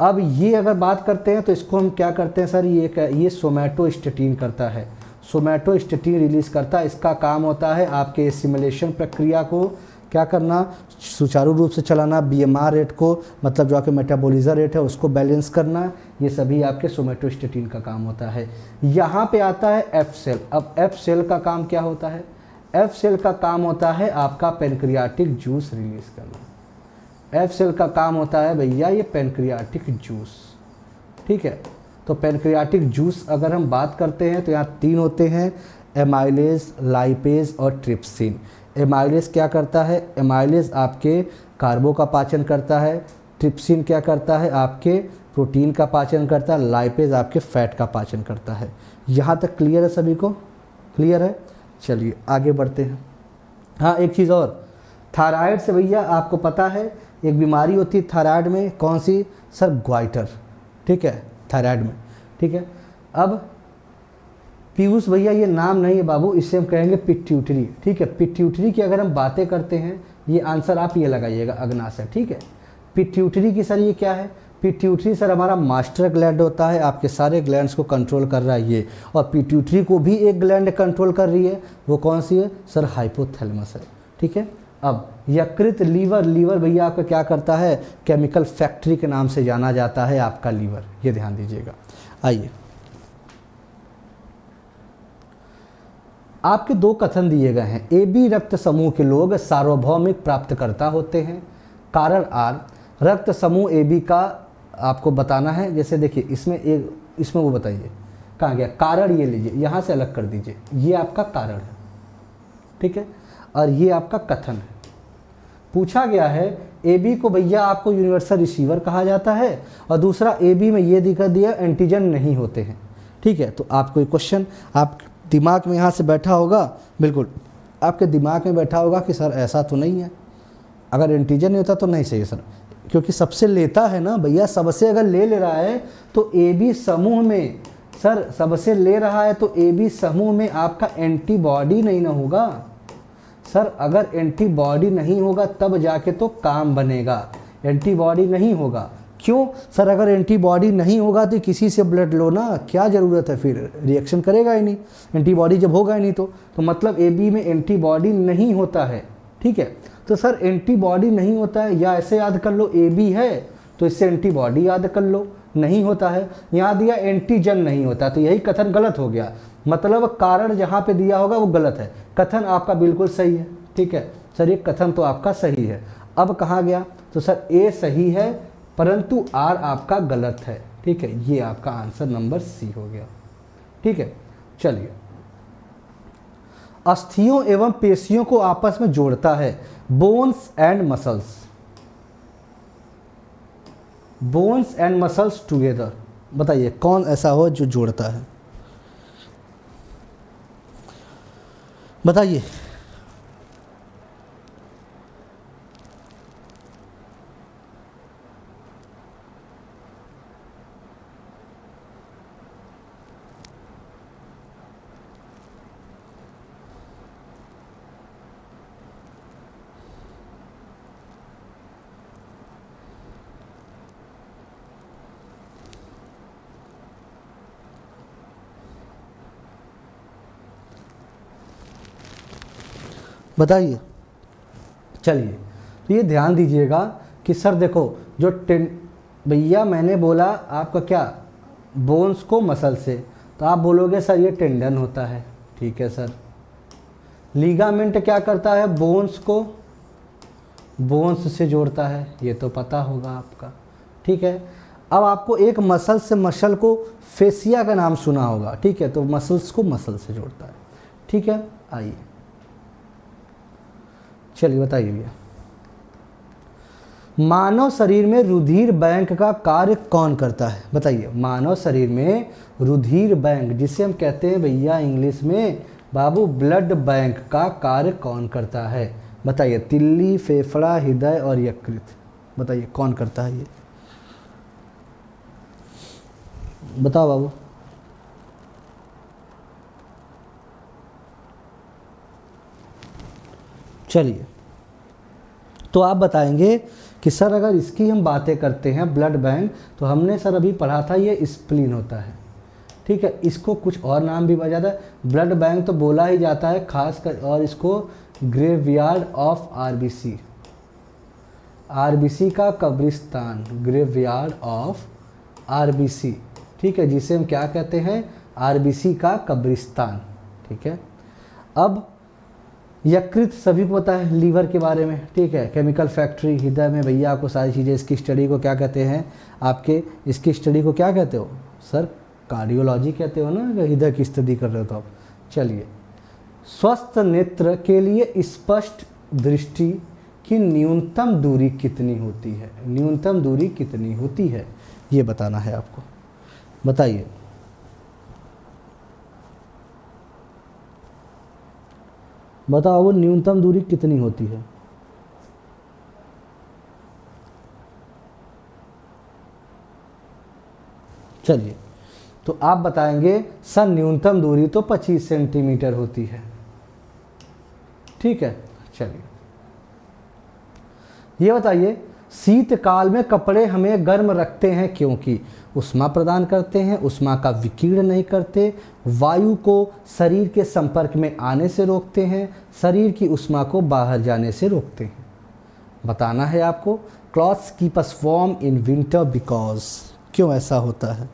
S1: अब ये अगर बात करते हैं तो इसको हम क्या करते हैं सर, ये सोमैटोस्टेटिन करता है, सोमैटोस्टेटिन रिलीज़ करता है। इसका काम होता है आपके एसिमिलेशन प्रक्रिया को क्या करना, सुचारू रूप से चलाना, बीएमआर रेट को मतलब जो आपके मेटाबॉलिज्म रेट है उसको बैलेंस करना, ये सभी आपके सोमैटोस्टेटिन का काम होता है। यहाँ पे आता है एफ सेल। अब एफ सेल का काम क्या होता है, एफ सेल का काम होता है आपका पेनक्रियाटिक जूस रिलीज करना। एफ सेल का काम होता है भैया ये पेनक्रियाटिक जूस, ठीक है। तो पेनक्रियाटिक जूस अगर हम बात करते हैं तो यहाँ 3 होते हैं, एमाइलेज, लाइपेज और ट्रिप्सिन। एमाइलेज क्या करता है, एमाइलेज आपके कार्बो का पाचन करता है, ट्रिप्सिन क्या करता है आपके प्रोटीन का पाचन करता है, लाइपेज आपके फैट का पाचन करता है। यहाँ तक क्लियर है सभी को, क्लियर है? चलिए आगे बढ़ते हैं। हाँ एक चीज़ और, थायराइड से भैया आपको पता है एक बीमारी होती है थायराइड में, कौन सी सर, ग्वाइटर, ठीक है, थायराइड में, ठीक है। अब पीयूष भैया ये नाम नहीं है बाबू, इससे हम कहेंगे पिट्यूटरी, ठीक है। पिट्यूटरी की अगर हम बातें करते हैं, ये आंसर आप ये लगाइएगा अग्नाशय, ठीक है। पिट्यूटरी की सर ये क्या है, पिट्यूटरी सर हमारा मास्टर ग्लैंड होता है, आपके सारे ग्लैंड्स को कंट्रोल कर रहा है ये, और पिट्यूटरी को भी एक ग्लैंड कंट्रोल कर रही है, वो कौन सी है सर, हाइपोथैलेमस है, ठीक है। अब यकृत, लीवर, लीवर भैया आपका क्या करता है, केमिकल फैक्ट्री के नाम से जाना जाता है आपका लीवर, ये ध्यान दीजिएगा। आइए आपके 2 कथन दिए गए हैं, ए बी रक्त समूह के लोग सार्वभौमिक प्राप्तकर्ता होते हैं, कारण आर, रक्त समूह ए बी का आपको बताना है। जैसे देखिए इसमें वो बताइए कहाँ गया, कारण ये लीजिए, यहाँ से अलग कर दीजिए, ये आपका कारण है, ठीक है, और ये आपका कथन है। पूछा गया है ए बी को भैया आपको यूनिवर्सल रिसीवर कहा जाता है, और दूसरा ए बी में ये दिखा दिया एंटीजन नहीं होते हैं, ठीक है। तो आपको एक क्वेश्चन आप दिमाग में यहाँ से बैठा होगा, बिल्कुल आपके दिमाग में बैठा होगा कि सर ऐसा तो नहीं है, अगर एंटीजन नहीं होता तो नहीं सही सर, क्योंकि सबसे लेता है ना भैया, सबसे अगर ले रहा है तो ए बी समूह में, सर सबसे ले रहा है तो ए बी समूह में आपका एंटीबॉडी नहीं ना होगा सर, अगर एंटीबॉडी नहीं होगा तब जाके तो काम बनेगा, एंटीबॉडी नहीं होगा। क्यों सर, अगर एंटीबॉडी नहीं होगा तो किसी से ब्लड लो ना, क्या ज़रूरत है, फिर रिएक्शन करेगा ही नहीं, एंटीबॉडी जब होगा ही नहीं तो मतलब ए बी में एंटीबॉडी नहीं होता है, ठीक है। तो सर एंटीबॉडी नहीं होता है, या ऐसे याद कर लो ए बी है तो इससे एंटीबॉडी याद कर लो, नहीं होता है, यहाँ दिया एंटीजन नहीं होता, तो यही कथन गलत हो गया, मतलब कारण जहाँ पे दिया होगा वो गलत है, कथन आपका बिल्कुल सही है, ठीक है सर, ये कथन तो आपका सही है। अब कहाँ गया, तो सर ए सही है परंतु आर आपका गलत है, ठीक है, ये आपका आंसर नंबर सी हो गया, ठीक है। चलिए, अस्थियों एवं पेशियों को आपस में जोड़ता है, bones and muscles, bones and muscles together, बताइए कौन ऐसा हो जो जोड़ता है, बताइए। बताइए। चलिए, तो ये ध्यान दीजिएगा कि सर देखो जो भैया मैंने बोला आपका क्या, बोन्स को मसल से, तो आप बोलोगे सर ये टेंडन होता है, ठीक है सर। लीगामेंट क्या करता है, बोन्स को बोन्स से जोड़ता है, ये तो पता होगा आपका, ठीक है। अब आपको एक मसल से मसल को फेसिया का नाम सुना होगा, ठीक है, तो मसल्स को मसल से जोड़ता है, ठीक है। आइए चलिए बताइए भैया, मानव शरीर में रुधिर बैंक का कार्य कौन करता है, बताइए। मानव शरीर में रुधिर बैंक, जिसे हम कहते हैं भैया इंग्लिश में बाबू ब्लड बैंक, का कार्य कौन करता है, बताइए। तिल्ली, फेफड़ा, हृदय और यकृत, बताइए कौन करता है ये, बताओ बाबू। चलिए, तो आप बताएंगे कि सर अगर इसकी हम बातें करते हैं ब्लड बैंक, तो हमने सर अभी पढ़ा था ये स्प्लीन होता है, ठीक है। इसको कुछ और नाम भी बताया था, ब्लड बैंक तो बोला ही जाता है खास कर, और इसको ग्रेवयार्ड ऑफ आरबीसी, आरबीसी का कब्रिस्तान, ग्रेवयार्ड ऑफ आरबीसी, ठीक है, जिसे हम क्या कहते हैं, आरबीसी का कब्रिस्तान, ठीक है। अब यकृत सभी को पता है लीवर के बारे में, ठीक है, केमिकल फैक्ट्री, हृदय में भैया आपको सारी चीज़ें, इसकी स्टडी को क्या कहते हैं आपके, इसकी स्टडी को क्या कहते हो सर, कार्डियोलॉजी कहते हो ना, हृदय की स्टडी कर रहे हो तो आप। चलिए, स्वस्थ नेत्र के लिए स्पष्ट दृष्टि की न्यूनतम दूरी कितनी होती है, न्यूनतम दूरी कितनी होती है, ये बताना है आपको, बताइए। बताओ वो न्यूनतम दूरी कितनी होती है, चलिए। तो आप बताएंगे सर न्यूनतम दूरी तो 25 सेंटीमीटर होती है, ठीक है। चलिए, ये बताइए, शीतकाल में कपड़े हमें गर्म रखते हैं क्योंकि उष्मा प्रदान करते हैं, उष्मा का विकीर्ण नहीं करते, वायु को शरीर के संपर्क में आने से रोकते हैं, शरीर की उष्मा को बाहर जाने से रोकते हैं, बताना है आपको। Clothes keep us warm in winter because, क्यों ऐसा होता है,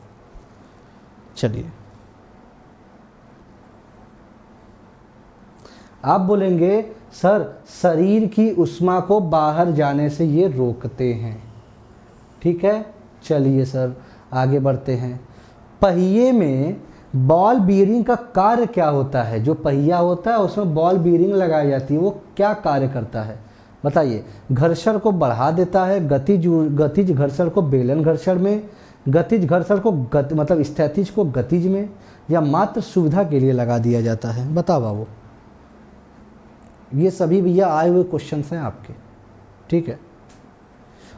S1: चलिए। आप बोलेंगे सर शरीर की उष्मा को बाहर जाने से ये रोकते हैं, ठीक है। चलिए सर आगे बढ़ते हैं। पहिए में बॉल बीयरिंग का कार्य क्या होता है, जो पहिया होता है उसमें बॉल बीयरिंग लगाई जाती है, वो क्या कार्य करता है, बताइए। घर्षण को बढ़ा देता है, गतिज घर्षण को बेलन घर्षण में, गतिज घर्षण को मतलब स्थैतिज को गतिज में, या मात्र सुविधा के लिए लगा दिया जाता है, बताओ बाबू। ये सभी भैया आए हुए क्वेश्चंस हैं आपके, ठीक है,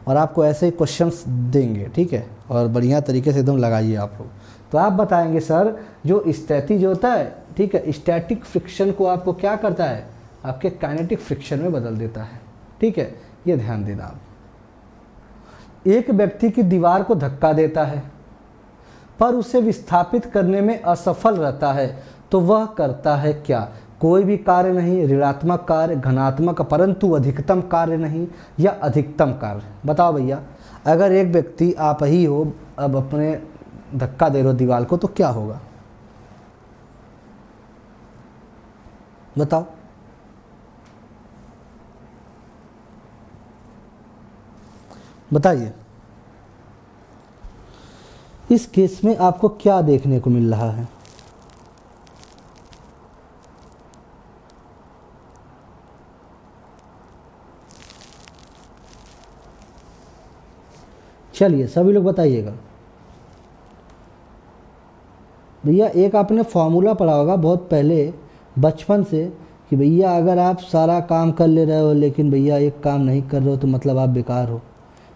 S1: और आपको ऐसे ही क्वेश्चंस देंगे, ठीक है, और बढ़िया तरीके से एकदम लगाइए आप लोग। तो आप बताएंगे सर जो स्टैटिक होता है, ठीक है, स्टैटिक फ्रिक्शन को आपको क्या करता है, आपके काइनेटिक फ्रिक्शन में बदल देता है, ठीक है, ये ध्यान देना आप। एक व्यक्ति की दीवार को धक्का देता है पर उसे विस्थापित करने में असफल रहता है, तो वह करता है क्या, कोई भी कार्य नहीं, ऋणात्मक कार्य, धनात्मक परंतु अधिकतम कार्य नहीं, या अधिकतम कार्य, बताओ भैया। अगर एक व्यक्ति आप ही हो, अब अपने धक्का दे रहे हो दीवार को, तो क्या होगा, बताओ। बताइए इस केस में आपको क्या देखने को मिल रहा है, चलिए सभी लोग बताइएगा। भैया एक आपने फॉर्मूला पढ़ा होगा बहुत पहले बचपन से कि भैया अगर आप सारा काम कर ले रहे हो लेकिन भैया एक काम नहीं कर रहे हो तो मतलब आप बेकार हो,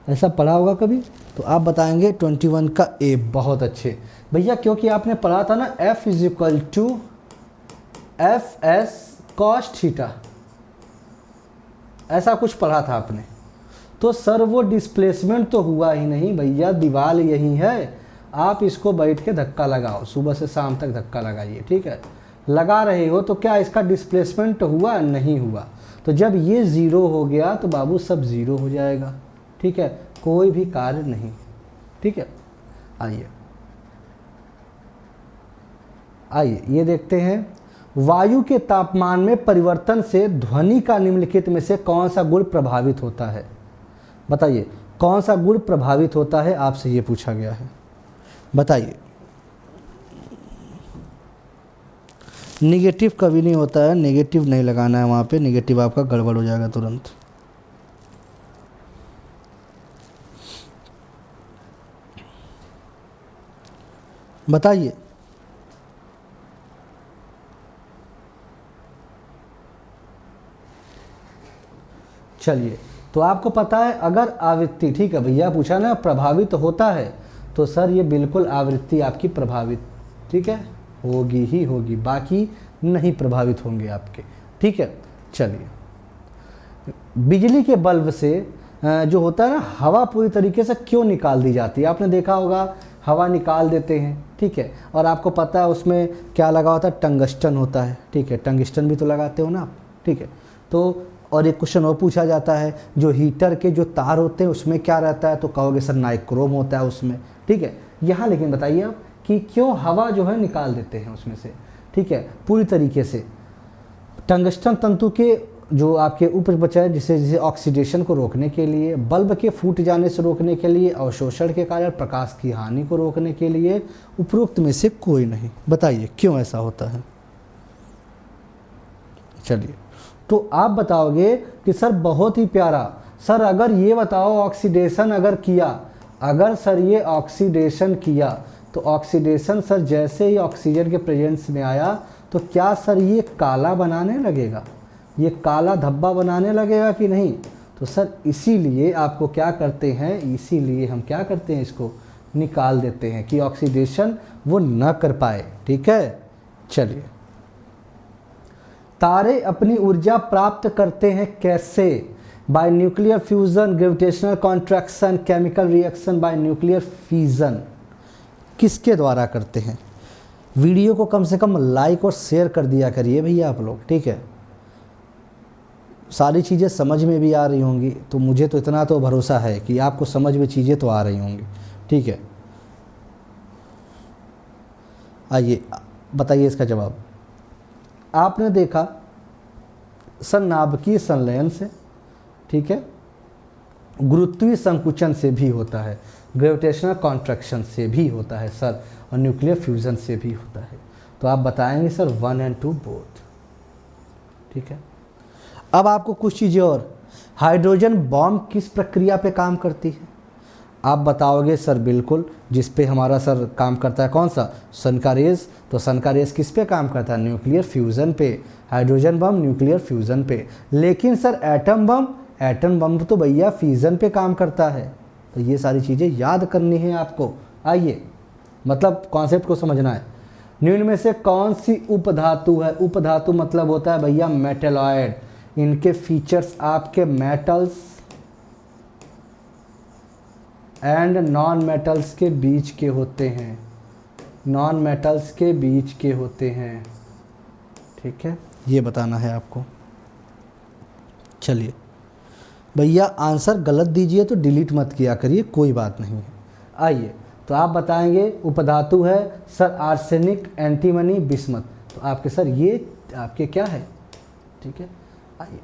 S1: ऐसा पढ़ा होगा कभी? तो आप बताएंगे 21 का ए। बहुत अच्छे भैया, क्योंकि आपने पढ़ा था ना F is equal to F S cos theta, ऐसा कुछ पढ़ा था आपने। तो सर वो डिस्प्लेसमेंट तो हुआ ही नहीं भैया, दीवार यही है, आप इसको बैठ के धक्का लगाओ, सुबह से शाम तक धक्का लगाइए, ठीक है। लगा रहे हो तो क्या इसका डिस्प्लेसमेंट हुआ? नहीं हुआ। तो जब ये ज़ीरो हो गया तो बाबू सब ज़ीरो हो जाएगा, ठीक है, कोई भी कार्य नहीं, ठीक है। आइए आइए ये देखते हैं, वायु के तापमान में परिवर्तन से ध्वनि का निम्नलिखित में से कौन सा गुण प्रभावित होता है? बताइए कौन सा गुण प्रभावित होता है, आपसे ये पूछा गया है, बताइए। नेगेटिव कभी नहीं होता है, नेगेटिव नहीं लगाना है वहाँ पे, नेगेटिव आपका गड़बड़ हो जाएगा तुरंत। बताइए। चलिए, तो आपको पता है अगर आवृत्ति, ठीक है भैया पूछा ना प्रभावित होता है, तो सर ये बिल्कुल आवृत्ति आपकी प्रभावित, ठीक है, होगी ही होगी, बाकी नहीं प्रभावित होंगे आपके, ठीक है। चलिए, बिजली के बल्ब से जो होता है ना हवा पूरी तरीके से क्यों निकाल दी जाती है? आपने देखा होगा हवा निकाल देते हैं, ठीक है, और आपको पता है उसमें क्या लगा होता है? टंगस्टन होता है, ठीक है, टंगस्टन भी तो लगाते हो ना आप, ठीक है। तो और एक क्वेश्चन और पूछा जाता है, जो हीटर के जो तार होते हैं उसमें क्या रहता है? तो कहोगे सर नाइक्रोम होता है उसमें, ठीक है। यहाँ लेकिन बताइए आप कि क्यों हवा जो है निकाल देते हैं उसमें से, ठीक है, पूरी तरीके से? टंगस्टन तंतु के जो आपके ऊपर बचा है जिसे ऑक्सीडेशन को रोकने के लिए, बल्ब के फूट जाने से रोकने के लिए, अवशोषण के कारण प्रकाश की हानि को रोकने के लिए, उपरोक्त में से कोई नहीं। बताइए क्यों ऐसा होता है? चलिए, तो आप बताओगे कि सर बहुत ही प्यारा, सर अगर ये बताओ ऑक्सीडेशन अगर किया, अगर सर ये ऑक्सीडेशन किया तो ऑक्सीडेशन सर जैसे ही ऑक्सीजन के प्रेजेंस में आया तो क्या सर ये काला बनाने लगेगा, ये काला धब्बा बनाने लगेगा कि नहीं? तो सर इसीलिए आपको क्या करते हैं, इसीलिए हम क्या करते हैं, इसको निकाल देते हैं कि ऑक्सीडेशन वो न कर पाए, ठीक है। चलिए, तारे अपनी ऊर्जा प्राप्त करते हैं कैसे? Bye nuclear fusion, gravitational contraction, chemical reaction, bye nuclear fission. किसके द्वारा करते हैं? वीडियो को कम से कम लाइक और शेयर कर दिया करिए भैया आप लोग, ठीक है। सारी चीज़ें समझ में भी आ रही होंगी, तो मुझे तो इतना तो भरोसा है कि आपको समझ में चीज़ें तो आ रही होंगी, ठीक है। आइए बताइए इसका जवाब। आपने देखा सर नाभिकीय संलयन से, ठीक है, गुरुत्वीय संकुचन से भी होता है, ग्रेविटेशनल कॉन्ट्रैक्शन से भी होता है सर, और न्यूक्लियर फ्यूजन से भी होता है। तो आप बताएंगे सर 1 और 2 बोथ, ठीक है। अब आपको कुछ चीज़ें और, हाइड्रोजन बॉम्ब किस प्रक्रिया पे काम करती है? आप बताओगे सर बिल्कुल जिस पे हमारा सर काम करता है, कौन सा? सन का रेज़। तो सन का रेज़ किस पे काम करता है? न्यूक्लियर फ्यूज़न पे। हाइड्रोजन बम न्यूक्लियर फ्यूज़न पे। लेकिन सर एटम बम तो भैया फ्यूज़न पे काम करता है। तो ये सारी चीज़ें याद करनी है आपको। आइए, मतलब कॉन्सेप्ट को समझना है। निम्न में से कौन सी उपधातु है? उपधातु मतलब होता है भैया मेटलॉयड। इनके फीचर्स आपके मेटल्स एंड नॉन मेटल्स के बीच के होते हैं, नॉन मेटल्स के बीच के होते हैं, ठीक है, ये बताना है आपको। चलिए भैया आंसर गलत दीजिए तो डिलीट मत किया करिए, कोई बात नहीं है। आइए, तो आप बताएंगे उपधातु है सर आर्सेनिक, एंटीमनी, बिस्मथ। तो आपके सर ये आपके क्या है, ठीक है। आइए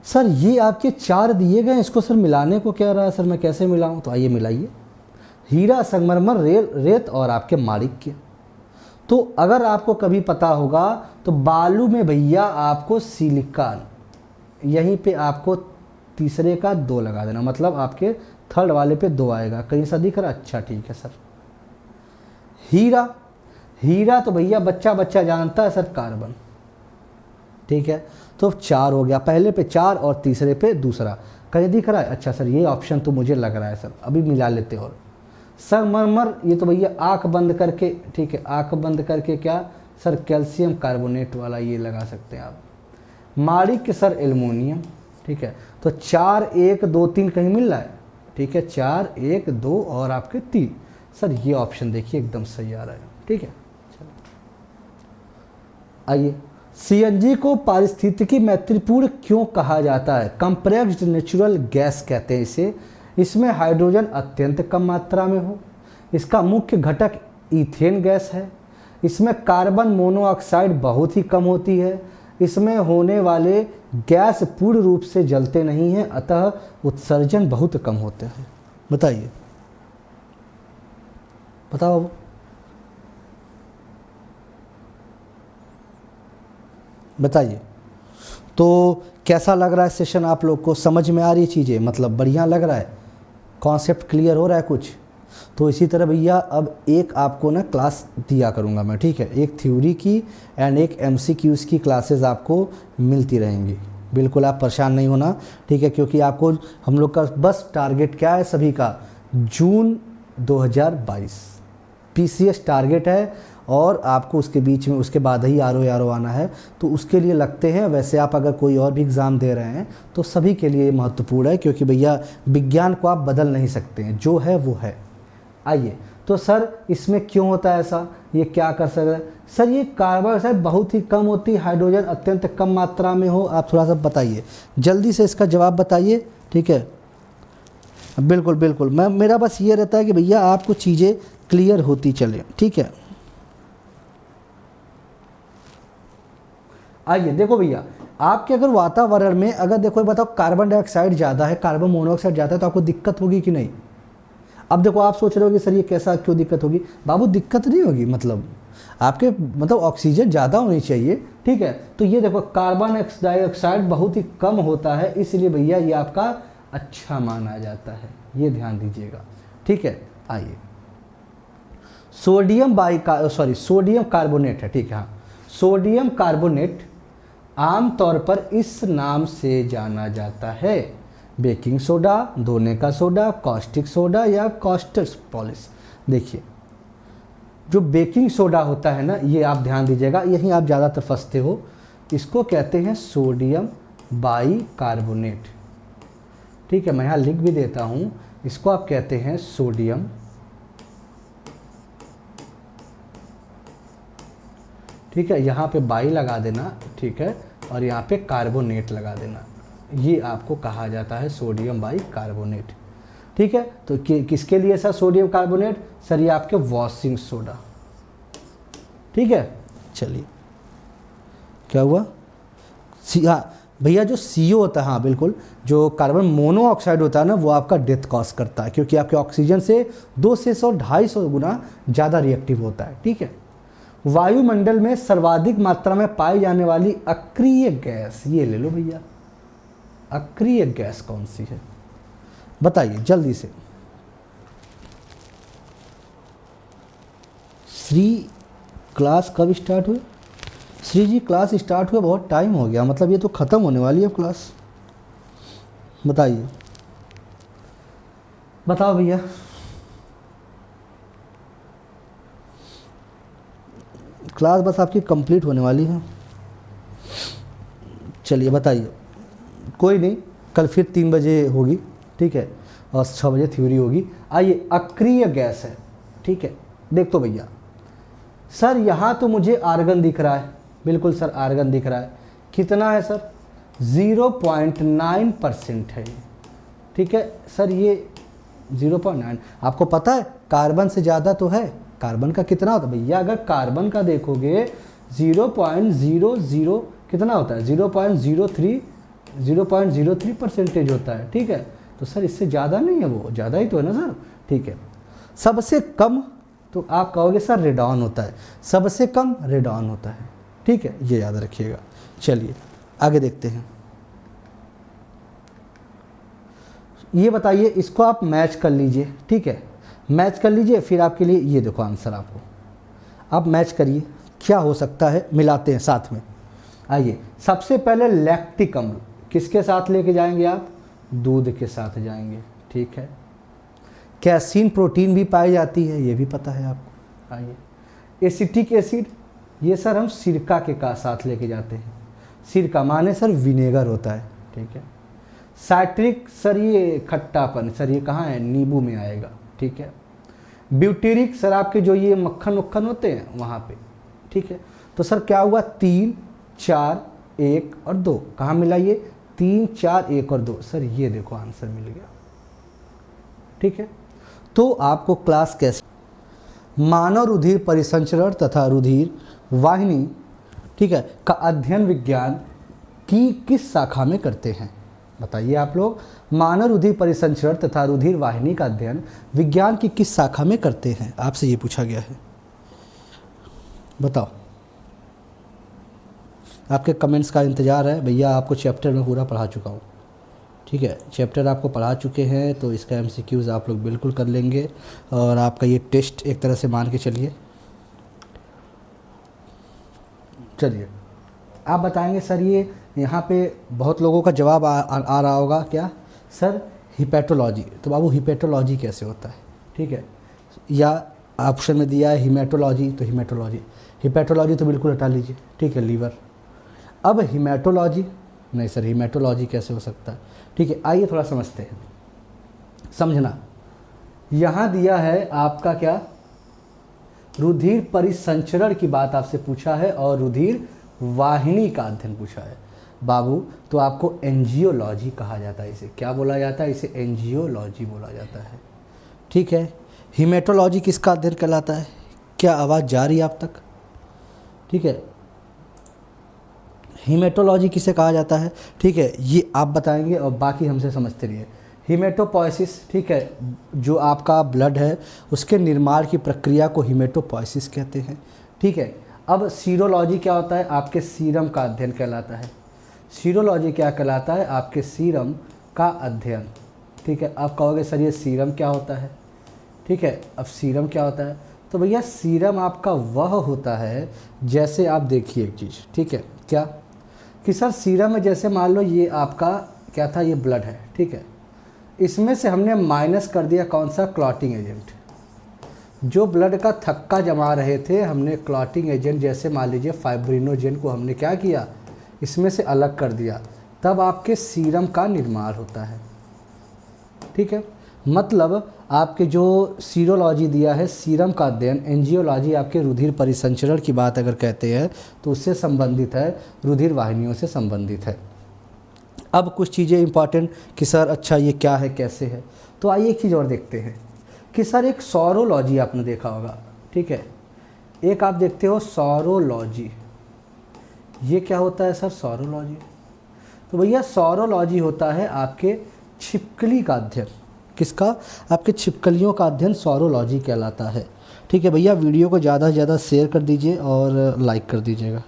S1: सर ये आपके 4 दिए गए, इसको सर मिलाने को क्या रहा है सर, मैं कैसे मिलाऊं? तो आइए मिलाइए, हीरा, संगमरमर, रेत और आपके माणिक्य। तो अगर आपको कभी पता होगा तो बालू में भैया आपको सिलिकॉन, यहीं पे आपको तीसरे का 2 लगा देना, मतलब आपके थर्ड वाले पे 2 आएगा। कहीं सा दिख रहा? अच्छा ठीक है सर। हीरा, हीरा तो भैया बच्चा बच्चा जानता है सर, कार्बन। ठीक है, तो 4 हो गया, पहले पे 4 और तीसरे पे दूसरा। कहीं दिख रहा है? अच्छा सर ये ऑप्शन तो मुझे लग रहा है सर, अभी मिला लेते और संगमरमर, ये तो भैया आंख बंद करके, ठीक है, आंख बंद करके क्या सर, कैल्शियम कार्बोनेट वाला ये लगा सकते हैं आप। माणिक्य सर एल्युमिनियम। ठीक है, तो 4 1 2 3 कहीं मिल रहा है? ठीक है, 4 1 2 और आपके 3। सर ये ऑप्शन देखिए एकदम सही आ रहा है। ठीक है, चलो आइए, सीएनजी को पारिस्थितिकी मैत्रीपूर्ण क्यों कहा जाता है? कंप्रेस्ड नेचुरल गैस कहते हैं इसे। इसमें हाइड्रोजन अत्यंत कम मात्रा में हो, इसका मुख्य घटक ईथेन गैस है, इसमें कार्बन मोनोऑक्साइड बहुत ही कम होती है, इसमें होने वाले गैस पूर्ण रूप से जलते नहीं हैं, अतः उत्सर्जन बहुत कम होते हैं। बताइए, बताओ। बताइए, तो कैसा लग रहा है सेशन आप लोग को? समझ में आ रही चीज़ें, मतलब बढ़िया लग रहा है, कॉन्सेप्ट क्लियर हो रहा है कुछ? तो इसी तरह भैया अब एक आपको ना क्लास दिया करूँगा मैं, ठीक है, एक थ्योरी की एंड एक एमसीक्यूज़ की क्लासेस आपको मिलती रहेंगी। बिल्कुल आप परेशान नहीं होना, ठीक है, क्योंकि आपको हम लोग का बस टारगेट क्या है सभी का, जून 2022 पीसीएस टारगेट है, और आपको उसके बीच में उसके बाद ही आरओ आना है, तो उसके लिए लगते हैं। वैसे आप अगर कोई और भी एग्ज़ाम दे रहे हैं तो सभी के लिए महत्वपूर्ण है, क्योंकि भैया विज्ञान को आप बदल नहीं सकते हैं, जो है वो है। आइए, तो सर इसमें क्यों होता है ऐसा, ये क्या कर सकते हैं सर? ये कार्बन डाइऑक्साइड बहुत ही कम होती, हाइड्रोजन अत्यंत कम मात्रा में हो। आप थोड़ा सा बताइए, जल्दी से इसका जवाब बताइए। ठीक है, बिल्कुल बिल्कुल, मैं मेरा बस ये रहता है कि भैया आपको चीज़ें क्लियर होती चले। ठीक है, आइए देखो भैया, आपके अगर वातावरण में अगर देखो बताओ कार्बन डाइऑक्साइड ज़्यादा है, कार्बन मोनोऑक्साइड ज़्यादा है, तो आपको दिक्कत होगी कि नहीं? अब देखो आप सोच रहे हो कि सर ये कैसा, क्यों दिक्कत होगी? बाबू दिक्कत नहीं होगी, मतलब आपके मतलब ऑक्सीजन ज़्यादा होनी चाहिए। ठीक है, तो ये देखो कार्बन डाइऑक्साइड बहुत ही कम होता है, इसलिए भैया ये आपका अच्छा माना जाता है, ये ध्यान दीजिएगा। ठीक है, आइए, सोडियम सोडियम कार्बोनेट है। ठीक है, हाँ, सोडियम कार्बोनेट आमतौर पर इस नाम से जाना जाता है, बेकिंग सोडा, धोने का सोडा, कॉस्टिक सोडा या कॉस्टर पॉलिश। देखिए, जो बेकिंग सोडा होता है ना, ये आप ध्यान दीजिएगा, यहीं आप ज़्यादातर फंसते हो, इसको कहते हैं सोडियम बाइकार्बोनेट। ठीक है, मैं यहाँ लिख भी देता हूँ, इसको आप कहते हैं सोडियम, ठीक है, यहाँ पे बाई लगा देना, ठीक है, और यहाँ पे कार्बोनेट लगा देना, ये आपको कहा जाता है सोडियम बाइकार्बोनेट। ठीक है, तो किसके लिए सर सोडियम कार्बोनेट? सर ये आपके वॉशिंग सोडा। ठीक है, चलिए, क्या हुआ? हाँ भैया, जो CO होता है, हाँ बिल्कुल, जो कार्बन मोनोऑक्साइड होता है ना, वो आपका डेथ कॉज करता है, क्योंकि आपके ऑक्सीजन से 200-250 गुना ज़्यादा रिएक्टिव होता है। ठीक है, वायुमंडल में सर्वाधिक मात्रा में पाई जाने वाली अक्रिय गैस, ये ले लो भैया, अक्रिय गैस कौन सी है? बताइए जल्दी से। श्री क्लास कब स्टार्ट हुई? श्री जी क्लास स्टार्ट हुआ बहुत टाइम हो गया, मतलब ये तो ख़त्म होने वाली है क्लास। बताइए, बताओ भैया। क्लास बस आपकी कंप्लीट होने वाली है। चलिए बताइए, कोई नहीं, कल फिर 3 बजे होगी। ठीक है, और 6 बजे थ्योरी होगी। आइए, अक्रिय गैस है। ठीक है, देख तो भैया, सर यहाँ तो मुझे आर्गन दिख रहा है, बिल्कुल सर आर्गन दिख रहा है। कितना है सर? 0.9% है ये। ठीक है सर, ये 0.9, आपको पता है कार्बन से ज़्यादा तो है। कार्बन का कितना होता है भैया? अगर कार्बन का देखोगे 0.00 कितना होता है? 0.03% होता है। ठीक है, तो सर इससे ज़्यादा नहीं है, वो ज़्यादा ही तो है ना सर। ठीक है, सबसे कम तो आप कहोगे सर रेडॉन होता है, सबसे कम रेडॉन होता है। ठीक है, ये याद रखिएगा। चलिए आगे देखते हैं। ये बताइए, इसको आप मैच कर लीजिए। ठीक है, मैच कर लीजिए, फिर आपके लिए ये देखो आंसर आपको आप मैच करिए क्या हो सकता है, मिलाते हैं साथ में। आइए, सबसे पहले लैक्टिक अम्ल किसके साथ लेके जाएंगे आप? दूध के साथ जाएंगे, ठीक है। कैसीन प्रोटीन भी पाई जाती है, ये भी पता है आपको। आइए, एसिटिक एसिड, ये सर हम सिरका के साथ लेके जाते हैं। सिरका माने सर विनेगर होता है, ठीक है। साइट्रिक सर ये खट्टापन, सर ये कहाँ है? नींबू में आएगा, ठीक है। ब्यूटेरिक सर आपके जो ये मक्खन वक्खन होते हैं वहाँ पे, ठीक है। तो सर क्या हुआ? 3, 4, 1 और 2, कहाँ मिला ये? 3, 4, 1 और 2, सर ये देखो आंसर मिल गया, ठीक है। तो आपको क्लास कैसे, मानव रुधिर परिसंचरण तथा रुधिर वाहिनी, ठीक है, का अध्ययन विज्ञान की किस शाखा में करते हैं? बताइए आप लोग, मानव रुधिर परिसंचरण तथा रुधिर वाहिनी का अध्ययन विज्ञान की किस शाखा में करते हैं? आपसे ये पूछा गया है, बताओ। आपके कमेंट्स का इंतज़ार है भैया, आपको चैप्टर में पूरा पढ़ा चुका हूँ, ठीक है। चैप्टर आपको पढ़ा चुके हैं तो इसका MCQs आप लोग बिल्कुल कर लेंगे और आपका ये टेस्ट एक तरह से मान के चलिए। चलिए आप बताएंगे सर, ये यहाँ पे बहुत लोगों का जवाब आ रहा होगा क्या सर? हिपैटोलॉजी। तो बाबू हिपैटोलॉजी कैसे होता है, ठीक है। या ऑप्शन में दिया है हिमेटोलॉजी, तो हिमेटोलॉजी, हिपैटोलॉजी तो बिल्कुल हटा लीजिए, ठीक है, लीवर। अब हिमेटोलॉजी नहीं सर, हिमेटोलॉजी कैसे हो सकता है, ठीक है। आइए थोड़ा समझते हैं, समझना। यहाँ दिया है आपका क्या? रुधिर परिसंचरण की बात आपसे पूछा है और रुधिर वाहिनी का अध्ययन पूछा है बाबू, तो आपको एंजियोलॉजी कहा जाता है। इसे क्या बोला जाता है? इसे एंजियोलॉजी बोला जाता है, ठीक है। हिमेटोलॉजी किसका अध्ययन कहलाता है? क्या आवाज़ जा रही है आप तक? ठीक है, हिमेटोलॉजी किसे कहा जाता है, ठीक है, ये आप बताएंगे और बाकी हमसे समझते रहिए। हिमेटोपोइसिस, ठीक है, जो आपका ब्लड है उसके निर्माण की प्रक्रिया को हिमेटोपोइसिस कहते हैं, ठीक है। अब सीरोलॉजी क्या होता है? आपके सीरम का अध्ययन कहलाता है। सीरोलॉजी क्या कहलाता है? आपके सीरम का अध्ययन, ठीक है। आप कहोगे सर ये सीरम क्या होता है, ठीक है। अब सीरम क्या होता है? तो भैया सीरम आपका वह होता है, जैसे आप देखिए एक चीज़, ठीक है, क्या कि सर सीरम में जैसे मान लो ये आपका क्या था? ये ब्लड है, ठीक है। इसमें से हमने माइनस कर दिया कौन सा? Clotting agent. जो ब्लड का थक्का जमा रहे थे, हमने क्लॉटिंग एजेंट जैसे मान लीजिए फाइब्रिनोजेन को हमने क्या किया? इसमें से अलग कर दिया, तब आपके सीरम का निर्माण होता है, ठीक है। मतलब आपके जो सीरोलॉजी दिया है, सीरम का अध्ययन, एंजियोलॉजी आपके रुधिर परिसंचरण की बात अगर कहते हैं तो उससे संबंधित है, रुधिर वाहिनियों से संबंधित है। अब कुछ चीज़ें इंपॉर्टेंट कि सर अच्छा ये क्या है, कैसे है, तो आइए एक चीज़ और देखते हैं कि सर एक सौरोलॉजी आपने देखा होगा, ठीक है। एक आप देखते हो सौरोलॉजी, ये क्या होता है सर? सौरोलॉजी। तो भैया सौरोलॉजी होता है आपके छिपकली का अध्ययन। किसका? आपके छिपकलियों का अध्ययन सौरोलॉजी कहलाता है, ठीक है। भैया वीडियो को ज़्यादा से ज़्यादा शेयर कर दीजिए और लाइक कर दीजिएगा।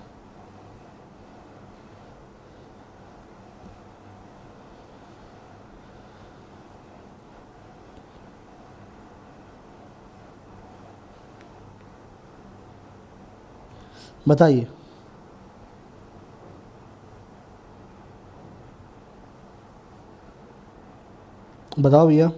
S1: बताइए, बताओ भैया।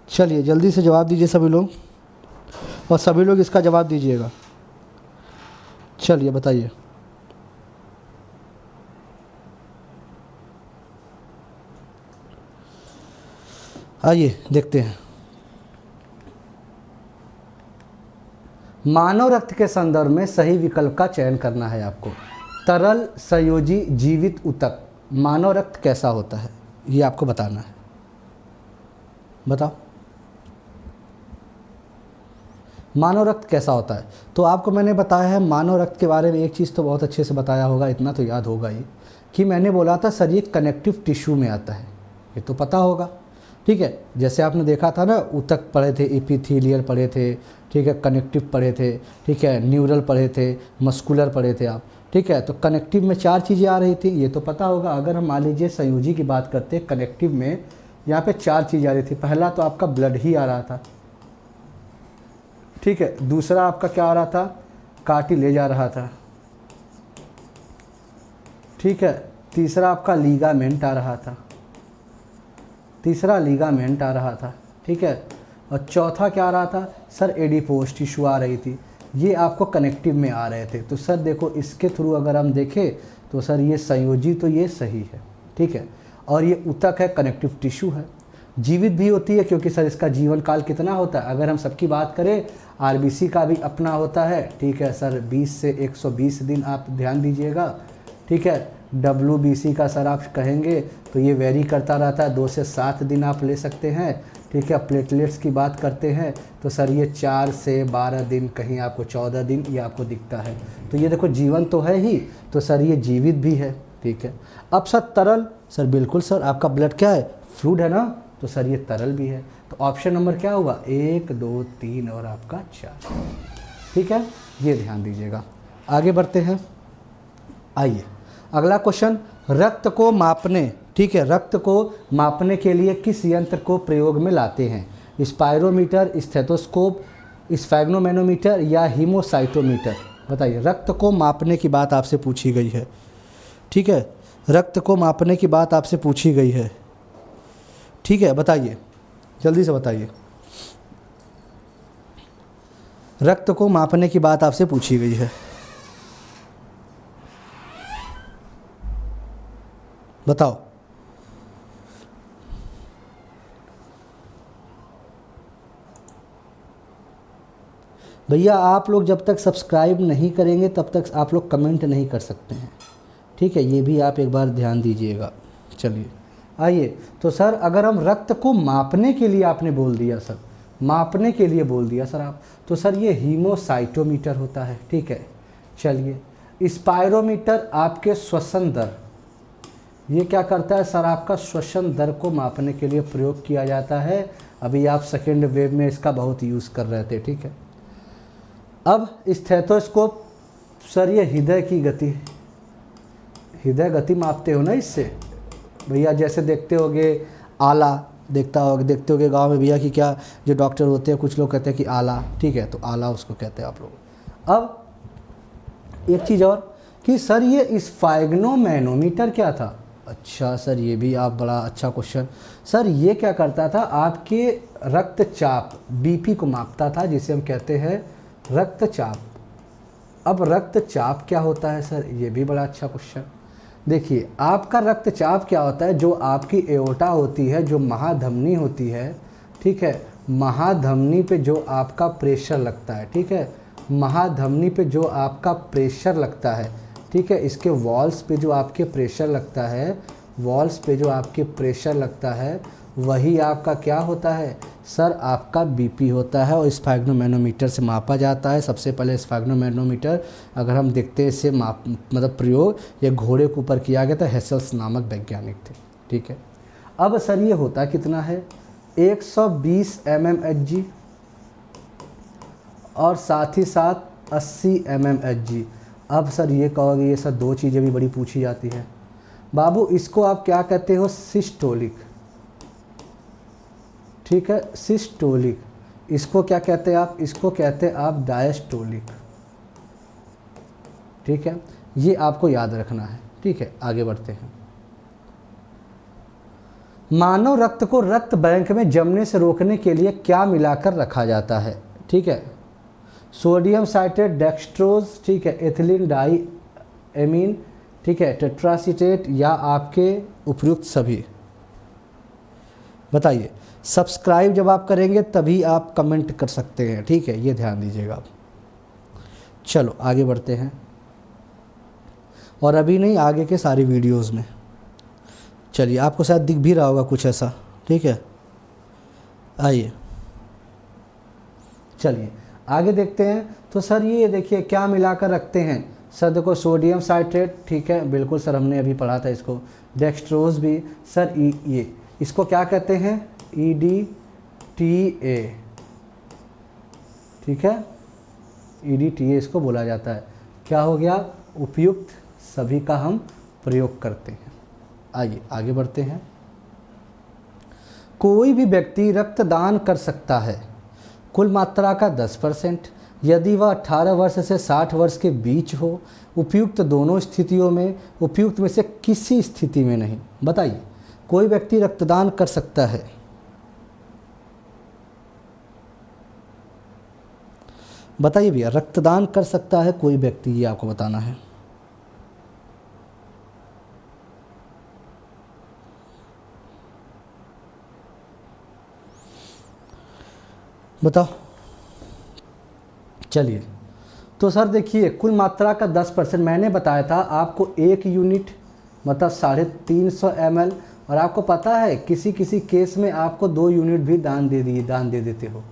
S1: चलिए जल्दी से जवाब दीजिए सभी लोग, और सभी लोग इसका जवाब दीजिएगा। चलिए बताइए। आइए देखते हैं। मानव रक्त के संदर्भ में सही विकल्प का चयन करना है आपको। तरल संयोजी जीवित ऊतक, मानव रक्त कैसा होता है ये आपको बताना है। बताओ मानव रक्त कैसा होता है। तो आपको मैंने बताया है मानव रक्त के बारे में एक चीज़ तो बहुत अच्छे से बताया होगा, इतना तो याद होगा ही कि मैंने बोला था सर ये कनेक्टिव टिश्यू में आता है, ये तो पता होगा, ठीक है। जैसे आपने देखा था ना, ऊतक पढ़े थे, एपिथेलियल पढ़े थे, ठीक है, कनेक्टिव पढ़े थे, ठीक है, न्यूरल पढ़े थे, मस्कुलर पढ़े थे आप, ठीक है। तो कनेक्टिव में 4 चीज़ें आ रही थी, ये तो पता होगा। अगर हम मान लीजिए संयोजी की बात करते हैं, कनेक्टिव में यहाँ पे 4 चीज़ें आ रही थी। पहला तो आपका ब्लड ही आ रहा था, ठीक है। दूसरा आपका क्या आ रहा था, कार्टिलेज आ रहा था, ठीक है। तीसरा आपका लीगामेंट आ रहा था, आ रहा था, ठीक है। और चौथा क्या आ रहा था सर, एडिपोज टिश्यू आ रही थी। ये आपको कनेक्टिव में आ रहे थे। तो सर देखो, इसके थ्रू अगर हम देखें तो सर ये संयोजी तो ये सही है, ठीक है। और ये ऊतक है, कनेक्टिव टिश्यू है, जीवित भी होती है क्योंकि सर इसका जीवन काल कितना होता है। अगर हम सबकी बात करें, आरबीसी का भी अपना होता है, ठीक है सर, 20 से 120 दिन आप ध्यान दीजिएगा, ठीक है। WBC का सर आप कहेंगे तो ये वेरी करता रहता है, 2 से 7 दिन आप ले सकते हैं, ठीक है। प्लेटलेट्स की बात करते हैं तो सर ये 4 से 12 दिन, कहीं आपको 14 दिन ये आपको दिखता है। तो ये देखो जीवन तो है ही, तो सर ये जीवित भी है, ठीक है। अब सर तरल, सर बिल्कुल सर, आपका ब्लड क्या है, फ्लूइड है ना, तो सर ये तरल भी है। तो ऑप्शन नंबर क्या हुआ, 1 2 3 और आपका 4, ठीक है। ये ध्यान दीजिएगा। आगे बढ़ते हैं। आइए अगला क्वेश्चन, रक्त को मापने, ठीक है, रक्त को मापने के लिए किस यंत्र को प्रयोग में लाते हैं, स्पायरोमीटर, स्टेथोस्कोप, स्फैग्नोमेनोमीटर या हीमोसाइटोमीटर। बताइए, रक्त को मापने की बात आपसे पूछी गई है, ठीक है। रक्त को मापने की बात आपसे पूछी गई है, ठीक है। बताइए, जल्दी से बताइए, रक्त को मापने की बात आपसे पूछी गई है, बताओ। भैया आप लोग जब तक सब्सक्राइब नहीं करेंगे तब तक आप लोग कमेंट नहीं कर सकते हैं, ठीक है। ये भी आप एक बार ध्यान दीजिएगा। चलिए आइए, तो सर अगर हम रक्त को मापने के लिए, आपने बोल दिया सर, मापने के लिए बोल दिया सर आप, तो सर ये हीमोसाइटोमीटर होता है, ठीक है। चलिए, स्पायरोमीटर आपके श्वसन दर, ये क्या करता है सर, आपका श्वसन दर को मापने के लिए प्रयोग किया जाता है। अभी आप सेकेंड वेव में इसका बहुत यूज़ कर रहे थे, ठीक है। अब स्टेथोस्कोप, सर ये हृदय की गति, हृदय गति मापते हो ना इससे भैया। जैसे देखते होगे आला, देखते होगे गांव में भैया कि क्या जो डॉक्टर होते हैं, कुछ लोग कहते हैं कि आला, ठीक है, तो आला उसको कहते हैं आप लोग। अब एक चीज़ और कि सर ये स्फैग्नोमेनोमीटर क्या था। अच्छा सर, ये भी आप बड़ा अच्छा क्वेश्चन। सर ये क्या करता था, आपके रक्तचाप बीपी को मापता था, जिसे हम कहते हैं रक्तचाप। अब रक्तचाप क्या होता है सर, ये भी बड़ा अच्छा क्वेश्चन। देखिए, आपका रक्तचाप क्या होता है, जो आपकी एओर्टा होती है, जो महाधमनी होती है, ठीक है, महाधमनी पे जो आपका प्रेशर लगता है, ठीक है, महाधमनी पे जो आपका प्रेशर लगता है, ठीक है, इसके वॉल्स पे जो आपके प्रेशर लगता है, वॉल्स पे जो आपके प्रेशर लगता है, वही आपका क्या होता है सर, आपका बीपी होता है। और स्फैग्नोमेनोमीटर से मापा जाता है। सबसे पहले स्फैग्नोमेनोमीटर अगर हम देखते हैं, इसे मतलब प्रयोग ये घोड़े के ऊपर किया गया था, हेसल्स नामक वैज्ञानिक थे, ठीक है। अब सर ये होता कितना है, 120 mmHg और साथ ही साथ 80 mmHg। अब सर ये कहोगे, ये सर 2 चीज़ें भी बड़ी पूछी जाती हैं बाबू, इसको आप क्या कहते हो, सिस्टोलिक, ठीक है, सिस्टोलिक। इसको क्या कहते हैं आप, इसको कहते हैं आप डायस्टोलिक, ठीक है। ये आपको याद रखना है, ठीक है। आगे बढ़ते हैं। मानव रक्त को रक्त बैंक में जमने से रोकने के लिए क्या मिलाकर रखा जाता है, ठीक है। सोडियम साइट्रेट, डेक्सट्रोज, ठीक है, एथिलीन डाई एमीन, ठीक है, टेट्रासीटेट या आपके उपयुक्त सभी। बताइए, सब्सक्राइब जब आप करेंगे तभी आप कमेंट कर सकते हैं, ठीक है, ये ध्यान दीजिएगा आप। चलो आगे बढ़ते हैं, और अभी नहीं, आगे के सारी वीडियोस में। चलिए, आपको शायद दिख भी रहा होगा कुछ ऐसा, ठीक है। आइए चलिए आगे देखते हैं। तो सर ये देखिए क्या मिलाकर रखते हैं सर, देखो सोडियम साइट्रेट, ठीक है, बिल्कुल सर, हमने अभी पढ़ा था इसको। डेक्सट्रोज भी सर, ये इसको क्या कहते हैं, EDTA, ठीक है, EDTA इसको बोला जाता है। क्या हो गया, उपयुक्त सभी का हम प्रयोग करते हैं। आइए आगे बढ़ते हैं। कोई भी व्यक्ति रक्तदान कर सकता है कुल मात्रा का 10% यदि वह 18 वर्ष से 60 वर्ष के बीच हो, उपयुक्त दोनों स्थितियों में, उपयुक्त में से किसी स्थिति में नहीं। बताइए, कोई व्यक्ति रक्तदान कर सकता है, बताइए भैया, रक्तदान कर सकता है कोई व्यक्ति, ये आपको बताना है। बताओ। चलिए, तो सर देखिए, कुल मात्रा का 10% मैंने बताया था आपको, 1 यूनिट मतलब 350 ml, और आपको पता है किसी किसी केस में आपको 2 यूनिट भी दान दे देते हो।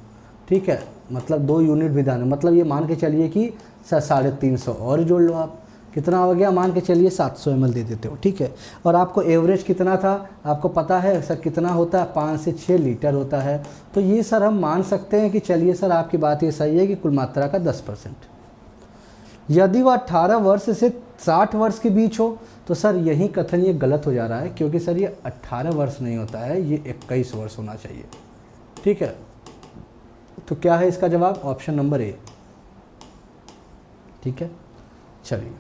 S1: ठीक है, मतलब 2 यूनिट भी दान, मतलब ये मान के चलिए कि सर 350 और जोड़ लो आप, कितना हो गया, मान के चलिए 700 ml दे देते हो। ठीक है, और आपको एवरेज कितना था आपको पता है सर, कितना होता है, 5 से 6 लीटर होता है। तो ये सर हम मान सकते हैं कि चलिए सर आपकी बात ये सही है कि कुल मात्रा का 10%। यदि वह 18 वर्ष से 60 वर्ष के बीच हो, तो सर यही कथन ये गलत हो जा रहा है, क्योंकि सर ये 18 वर्ष नहीं होता है, ये 21 वर्ष होना चाहिए। ठीक है, तो क्या है इसका जवाब, ऑप्शन नंबर ए। ठीक है, चलिए,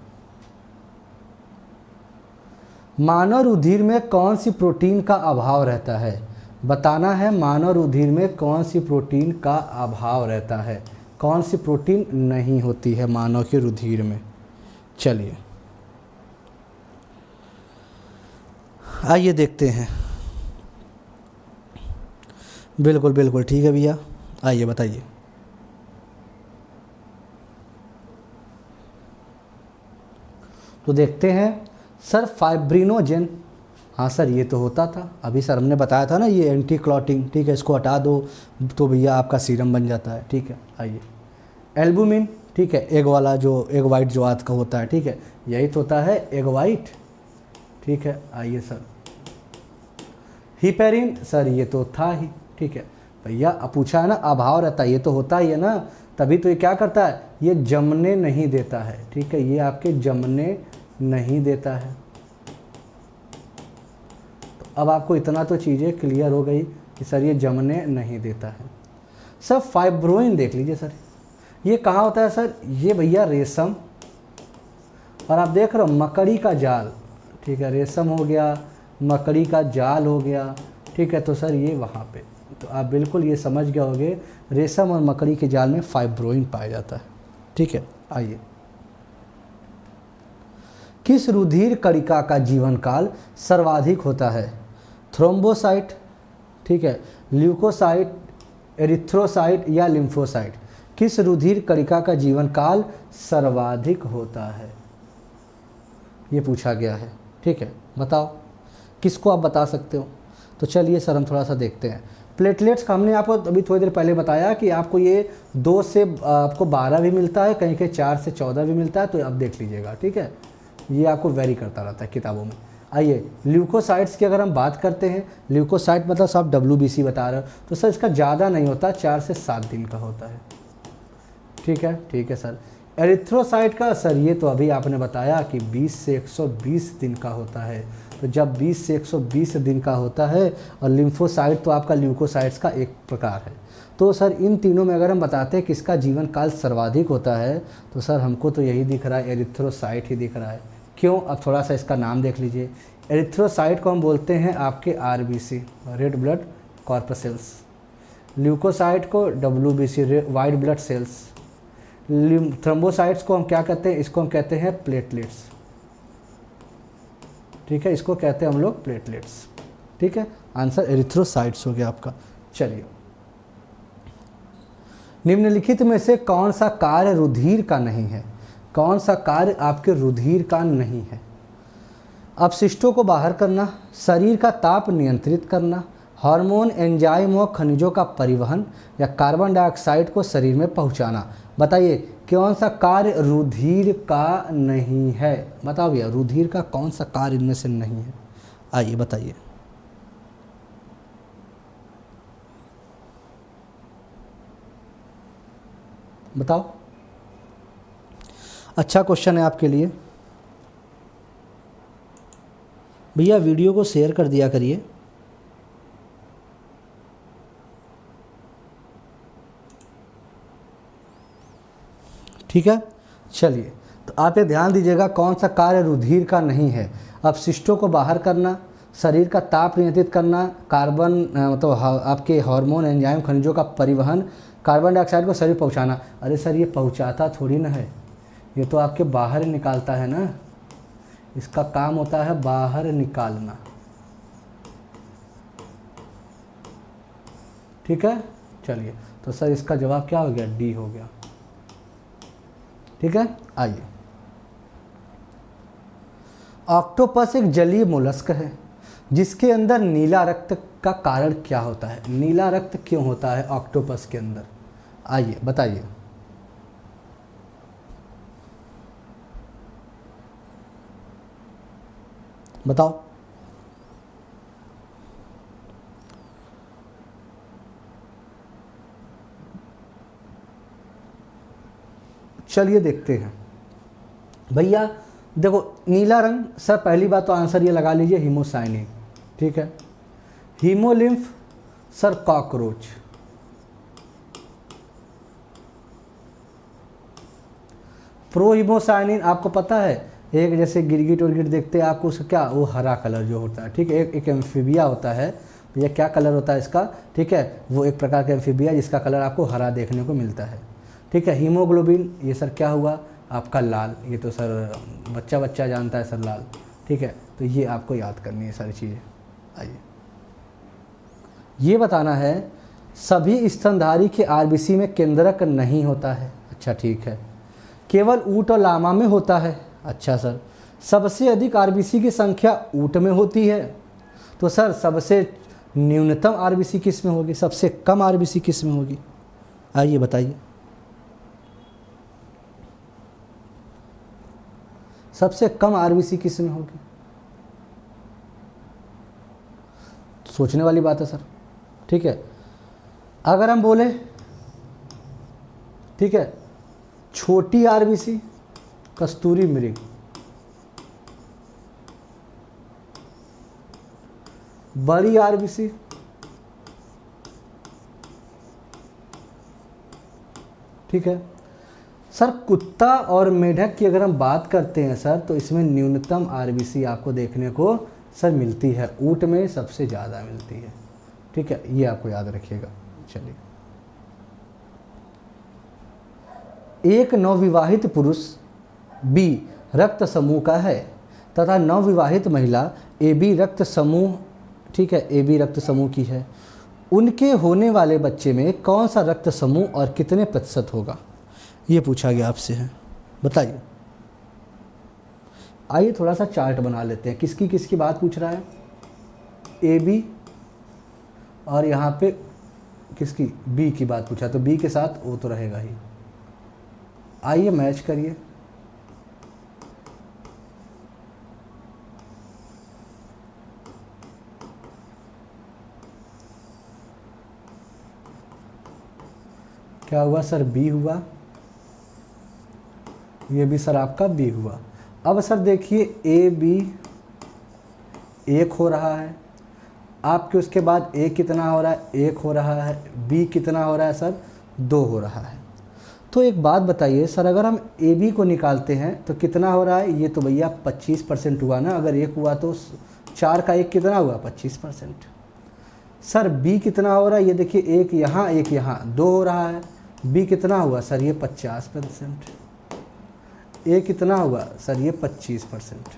S1: मानव रुधिर में कौन सी प्रोटीन का अभाव रहता है, बताना है। मानव रुधिर में कौन सी प्रोटीन का अभाव रहता है, कौन सी प्रोटीन नहीं होती है मानव के रुधिर में। चलिए आइए देखते हैं। बिल्कुल बिल्कुल ठीक है भैया, आइए बताइए। तो देखते हैं सर, फाइब्रिनोजेन, हाँ सर ये तो होता था, अभी सर हमने बताया था ना, ये एंटी क्लॉटिंग। ठीक है, इसको हटा दो तो भैया आपका सीरम बन जाता है। ठीक है, आइए। एल्बुमिन, ठीक है, एग वाला जो एग वाइट जो आज का होता है, ठीक है, यही तो होता है एग वाइट। ठीक है, आइए सर। हिपेरिन, सर ये तो था ही। ठीक है भैया, अब पूछा है ना अभाव रहता है, ये तो होता ही है ना, तभी तो ये क्या करता है, ये जमने नहीं देता है। ठीक है, ये आपके जमने नहीं देता है। तो अब आपको इतना तो चीज़ें क्लियर हो गई कि सर ये जमने नहीं देता है। सर फाइब्रोइन देख लीजिए सर, ये कहाँ होता है सर, ये भैया रेशम, और आप देख रहे हो मकड़ी का जाल। ठीक है, रेशम हो गया, मकड़ी का जाल हो गया। ठीक है, तो सर ये वहाँ पे, तो आप बिल्कुल ये समझ गए होंगे, रेशम और मकड़ी के जाल में फाइब्रोइन पाया जाता है। ठीक है, आइए। किस रुधिर कणिका का जीवन काल सर्वाधिक होता है, थ्रोम्बोसाइट, ठीक है, ल्यूकोसाइट, एरिथ्रोसाइट या लिम्फोसाइट। किस रुधिर कणिका का जीवन काल सर्वाधिक होता है, ये पूछा गया है। ठीक है, बताओ किसको आप बता सकते हो। तो चलिए सर हम थोड़ा सा देखते हैं। प्लेटलेट्स का हमने आपको अभी थोड़ी देर पहले बताया कि आपको ये 2 से आपको 12 भी मिलता है, कहीं कहीं 4 से 14 भी मिलता है, तो आप देख लीजिएगा। ठीक है, ये आपको वेरी करता रहता है किताबों में। आइए, ल्यूकोसाइट्स की अगर हम बात करते हैं, ल्यूकोसाइट मतलब आप WBC बता रहे हो, तो सर इसका ज़्यादा नहीं होता, 4 से 7 दिन का होता है। ठीक है सर। एरिथ्रोसाइट का सर ये तो अभी आपने बताया कि 20 से 120 दिन का होता है, तो जब 20 से 120 दिन का होता है, और लिम्फोसाइट तो आपका ल्यूकोसाइट्स का एक प्रकार है। तो सर इन तीनों में अगर हम बताते हैं किसका जीवन काल सर्वाधिक होता है, तो सर हमको तो यही दिख रहा है, एरिथ्रोसाइट ही दिख रहा है। क्यों, अब थोड़ा सा इसका नाम देख लीजिए। एरिथ्रोसाइट को हम बोलते हैं आपके RBC, red blood corpuscles. Leucocyte को WBC, white blood cells. Thrombocytes को हम क्या कहते हैं, इसको हम कहते हैं प्लेटलेट्स। ठीक है, इसको कहते हैं हम लोग प्लेटलेट्स। ठीक है, आंसर एरिथ्रोसाइट्स हो गया आपका। चलिए, निम्नलिखित में से कौन सा कार्य रुधिर का नहीं है, कौन सा कार्य आपके रुधिर का नहीं है। अपशिष्टों को बाहर करना, शरीर का ताप नियंत्रित करना, हार्मोन, एंजाइम और खनिजों का परिवहन, या कार्बन डाइऑक्साइड को शरीर में पहुंचाना। बताइए कौन सा कार्य रुधिर का नहीं है, बताओ भैया रुधिर का कौन सा कार्य इनमें से नहीं है। आइए बताइए। बताओ, अच्छा क्वेश्चन है आपके लिए। भैया वीडियो को शेयर कर दिया करिए। ठीक है, चलिए तो आप ये ध्यान दीजिएगा कौन सा कार्य रुधिर का नहीं है। अपशिष्टों को बाहर करना, शरीर का ताप नियंत्रित करना, कार्बन मतलब आपके हार्मोन, एंजाइम, खनिजों का परिवहन, कार्बन डाइऑक्साइड को शरीर पहुंचाना। अरे सर ये पहुंचाता थोड़ी ना है, ये तो आपके बाहर निकालता है ना, इसका काम होता है बाहर निकालना। ठीक है, चलिए तो सर इसका जवाब क्या हो गया, डी हो गया। ठीक है, आइए। ऑक्टोपस एक जलीय मोलस्क है जिसके अंदर नीला रक्त का कारण क्या होता है। नीला रक्त क्यों होता है ऑक्टोपस के अंदर, आइए बताइए। बताओ। चलिए देखते हैं भैया। देखो नीला रंग, सर पहली बात तो आंसर ये लगा लीजिए हीमोसाइनिन। ठीक है, हीमोलिम्फ सर कॉकरोच, प्रोहीमोसाइनिन आपको पता है, एक जैसे गिरगिट उर्गिट देखते हैं आपको, उसका क्या वो हरा कलर जो होता है। ठीक है, एक एम्फीबिया होता है, भैया क्या कलर होता है इसका, ठीक है, वो एक प्रकार का एम्फीबिया जिसका कलर आपको हरा देखने को मिलता है। ठीक है, हीमोग्लोबिन ये सर क्या हुआ आपका लाल, ये तो सर बच्चा बच्चा जानता है सर लाल। ठीक है, तो ये आपको याद करनी है सारी चीज़ें। आइए, ये बताना है सभी स्तनधारी के आरबीसी में केंद्रक नहीं होता है। अच्छा ठीक है, केवल ऊंट और लामा में होता है। अच्छा सर, सबसे अधिक आरबीसी की संख्या ऊंट में होती है, तो सर सबसे न्यूनतम आरबीसी किस में होगी, सबसे कम आरबीसी किस में होगी, आइए बताइए। सबसे कम आरबीसी किस में होगी, सोचने वाली बात है सर। ठीक है, अगर हम बोले ठीक है छोटी आरबीसी कस्तूरी मृग, बड़ी आरबीसी ठीक है सर, कुत्ता और मेढक की अगर हम बात करते हैं सर, तो इसमें न्यूनतम आरबीसी आपको देखने को सर मिलती है, ऊंट में सबसे ज़्यादा मिलती है। ठीक है, ये आपको याद रखिएगा। चलिए, एक नवविवाहित पुरुष बी रक्त समूह का है तथा नवविवाहित महिला ए बी रक्त समूह, ठीक है, ए बी रक्त समूह की है। उनके होने वाले बच्चे में कौन सा रक्त समूह और कितने प्रतिशत होगा, ये पूछा गया आपसे है, बताइए। आइए थोड़ा सा चार्ट बना लेते हैं, किसकी किसकी बात पूछ रहा है, ए बी और यहाँ पे किसकी, बी की बात पूछा, तो बी के साथ ओ तो रहेगा ही। आइए मैच करिए। क्या हुआ सर, बी हुआ, ये भी सर आपका बी हुआ। अब सर देखिए ए बी एक हो रहा है आपके, उसके बाद ए कितना हो रहा है, एक हो रहा है, बी कितना हो रहा है सर, दो हो रहा है। तो एक बात बताइए सर, अगर हम ए बी को निकालते हैं तो कितना हो रहा है, ये तो भैया 25% हुआ ना, अगर एक हुआ तो 4 का 1 कितना हुआ, 25%। सर बी कितना हो रहा है, ये देखिए एक यहाँ एक यहाँ, 2 हो रहा है, बी कितना हुआ सर, ये 50%, ए कितना हुआ सर, ये 25%।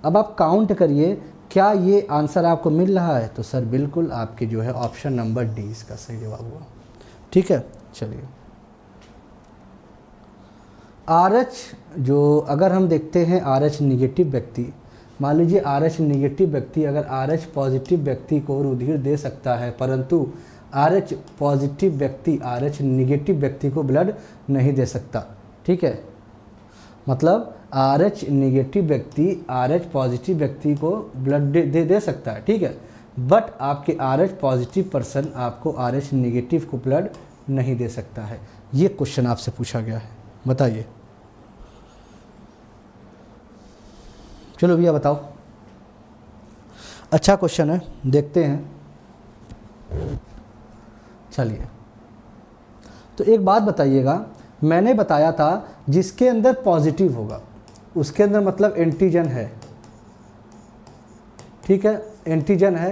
S1: अब आप काउंट करिए, क्या ये आंसर आपको मिल रहा है, तो सर बिल्कुल आपके जो है ऑप्शन नंबर डी इसका सही जवाब हुआ। ठीक है, चलिए RH जो अगर हम देखते हैं RH निगेटिव व्यक्ति, मान लीजिए RH निगेटिव व्यक्ति अगर RH पॉजिटिव व्यक्ति को रुधिर दे सकता है, परंतु RH पॉजिटिव व्यक्ति RH निगेटिव व्यक्ति को ब्लड नहीं दे सकता। ठीक है, मतलब RH निगेटिव व्यक्ति RH पॉजिटिव व्यक्ति को ब्लड दे सकता है। ठीक है, बट आपके RH पॉजिटिव पर्सन आपको RH निगेटिव को ब्लड नहीं दे सकता है। ये क्वेश्चन आपसे पूछा गया है, बताइए। चलो भैया बताओ। अच्छा क्वेश्चन है, देखते हैं। चलिए, तो एक बात बताइएगा, मैंने बताया था जिसके अंदर पॉजिटिव होगा उसके अंदर मतलब एंटीजन है, ठीक है, एंटीजन है।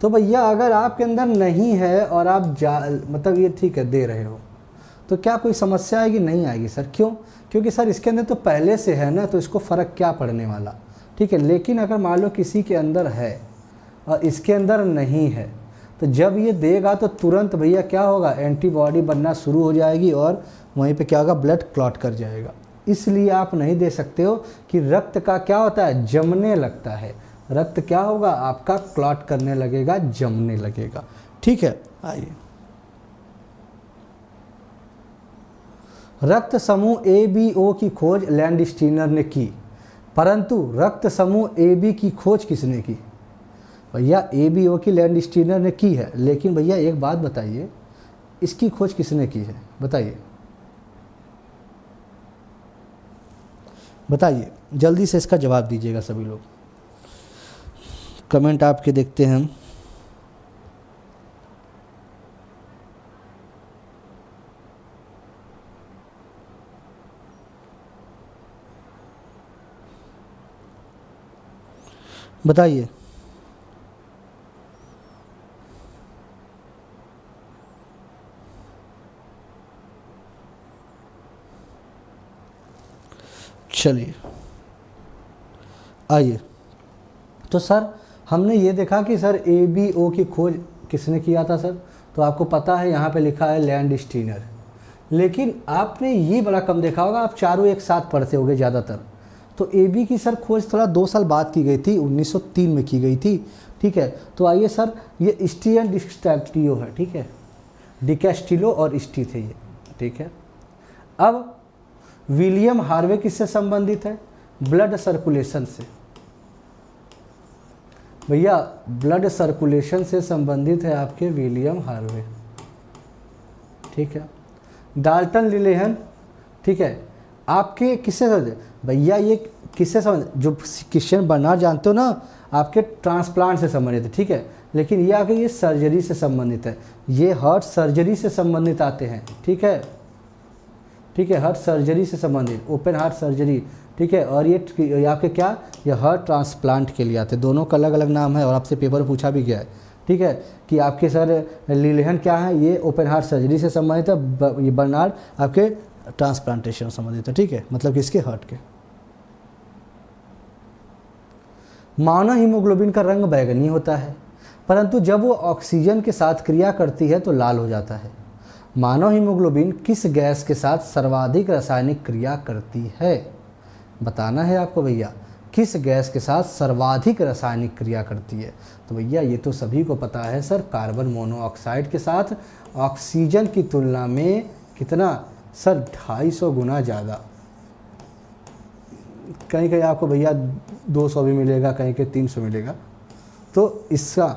S1: तो भैया अगर आपके अंदर नहीं है और आप मतलब ये ठीक है दे रहे हो, तो क्या कोई समस्या आएगी? नहीं आएगी सर। क्यों? क्योंकि सर इसके अंदर तो पहले से है ना, तो इसको फ़र्क क्या पड़ने वाला, ठीक है। लेकिन अगर मान लो किसी के अंदर है और इसके अंदर नहीं है, तो जब ये देगा तो तुरंत भैया क्या होगा, एंटीबॉडी बनना शुरू हो जाएगी और वहीं पे क्या होगा, ब्लड क्लॉट कर जाएगा। इसलिए आप नहीं दे सकते हो कि रक्त का क्या होता है, जमने लगता है। रक्त क्या होगा आपका, क्लॉट करने लगेगा, जमने लगेगा, ठीक है। आइए, रक्त समूह ए बी ओ की खोज लैंडस्टीनर ने की, परंतु रक्त समूह ए बी की खोज किसने की? भैया ए बी ओ की लैंडस्टीनर ने की है, लेकिन भैया एक बात बताइए, इसकी खोज किसने की है? बताइए बताइए, जल्दी से इसका जवाब दीजिएगा सभी लोग, कमेंट आपके देखते हैं हम। बताइए। चलिए आइए, तो सर हमने ये देखा कि सर ए बी ओ की खोज किसने किया था सर, तो आपको पता है यहाँ पे लिखा है लैंडस्टीनर। लेकिन आपने ये बड़ा कम देखा होगा, आप चारों एक साथ पढ़ते होगे ज़्यादातर। तो ए बी की सर खोज थोड़ा 2 साल बाद की गई थी, 1903 में की गई थी, ठीक है। तो आइए सर, ये स्टी एंड डिकैस्टिलो है, ठीक है, डिकैस्टिलो और स्टी थे ये, ठीक है। अब विलियम हार्वे किससे संबंधित है? ब्लड सर्कुलेशन से। भैया ब्लड सर्कुलेशन से संबंधित है आपके विलियम हार्वे, ठीक है। डाल्टन लिलेहन, ठीक है, आपके किससे संबंधित? भैया ये किससे संबंधित? जो क्रिश्चियन बर्नार्ड जानते हो ना, आपके ट्रांसप्लांट से संबंधित है, ठीक है। लेकिन ये आगे ये सर्जरी से संबंधित है, ये हार्ट सर्जरी से संबंधित आते हैं, ठीक है, ठीक है, हार्ट सर्जरी से संबंधित, ओपन हार्ट सर्जरी, ठीक है। और ये आपके क्या, ये हार्ट ट्रांसप्लांट के लिए आते हैं, दोनों का अलग अलग नाम है और आपसे पेपर पूछा भी गया है, ठीक है, कि आपके सर लिलेहन क्या है, ये ओपन हार्ट सर्जरी से संबंधित है, ये बर्नार्ड आपके ट्रांसप्लांटेशन से संबंधित है, ठीक है, मतलब किसके, हार्ट के। मानव हीमोग्लोबिन का रंग बैंगनी होता है, परंतु जब वो ऑक्सीजन के साथ क्रिया करती है तो लाल हो जाता है। मानव हीमोग्लोबिन किस गैस के साथ सर्वाधिक रासायनिक क्रिया करती है? बताना है आपको भैया, किस गैस के साथ सर्वाधिक रासायनिक क्रिया करती है? तो भैया ये तो सभी को पता है सर, कार्बन मोनोऑक्साइड के साथ ऑक्सीजन की तुलना में कितना सर, 250 गुना ज़्यादा। कहीं कहीं आपको भैया 200 भी मिलेगा, कहीं कहीं 300 मिलेगा। तो इसका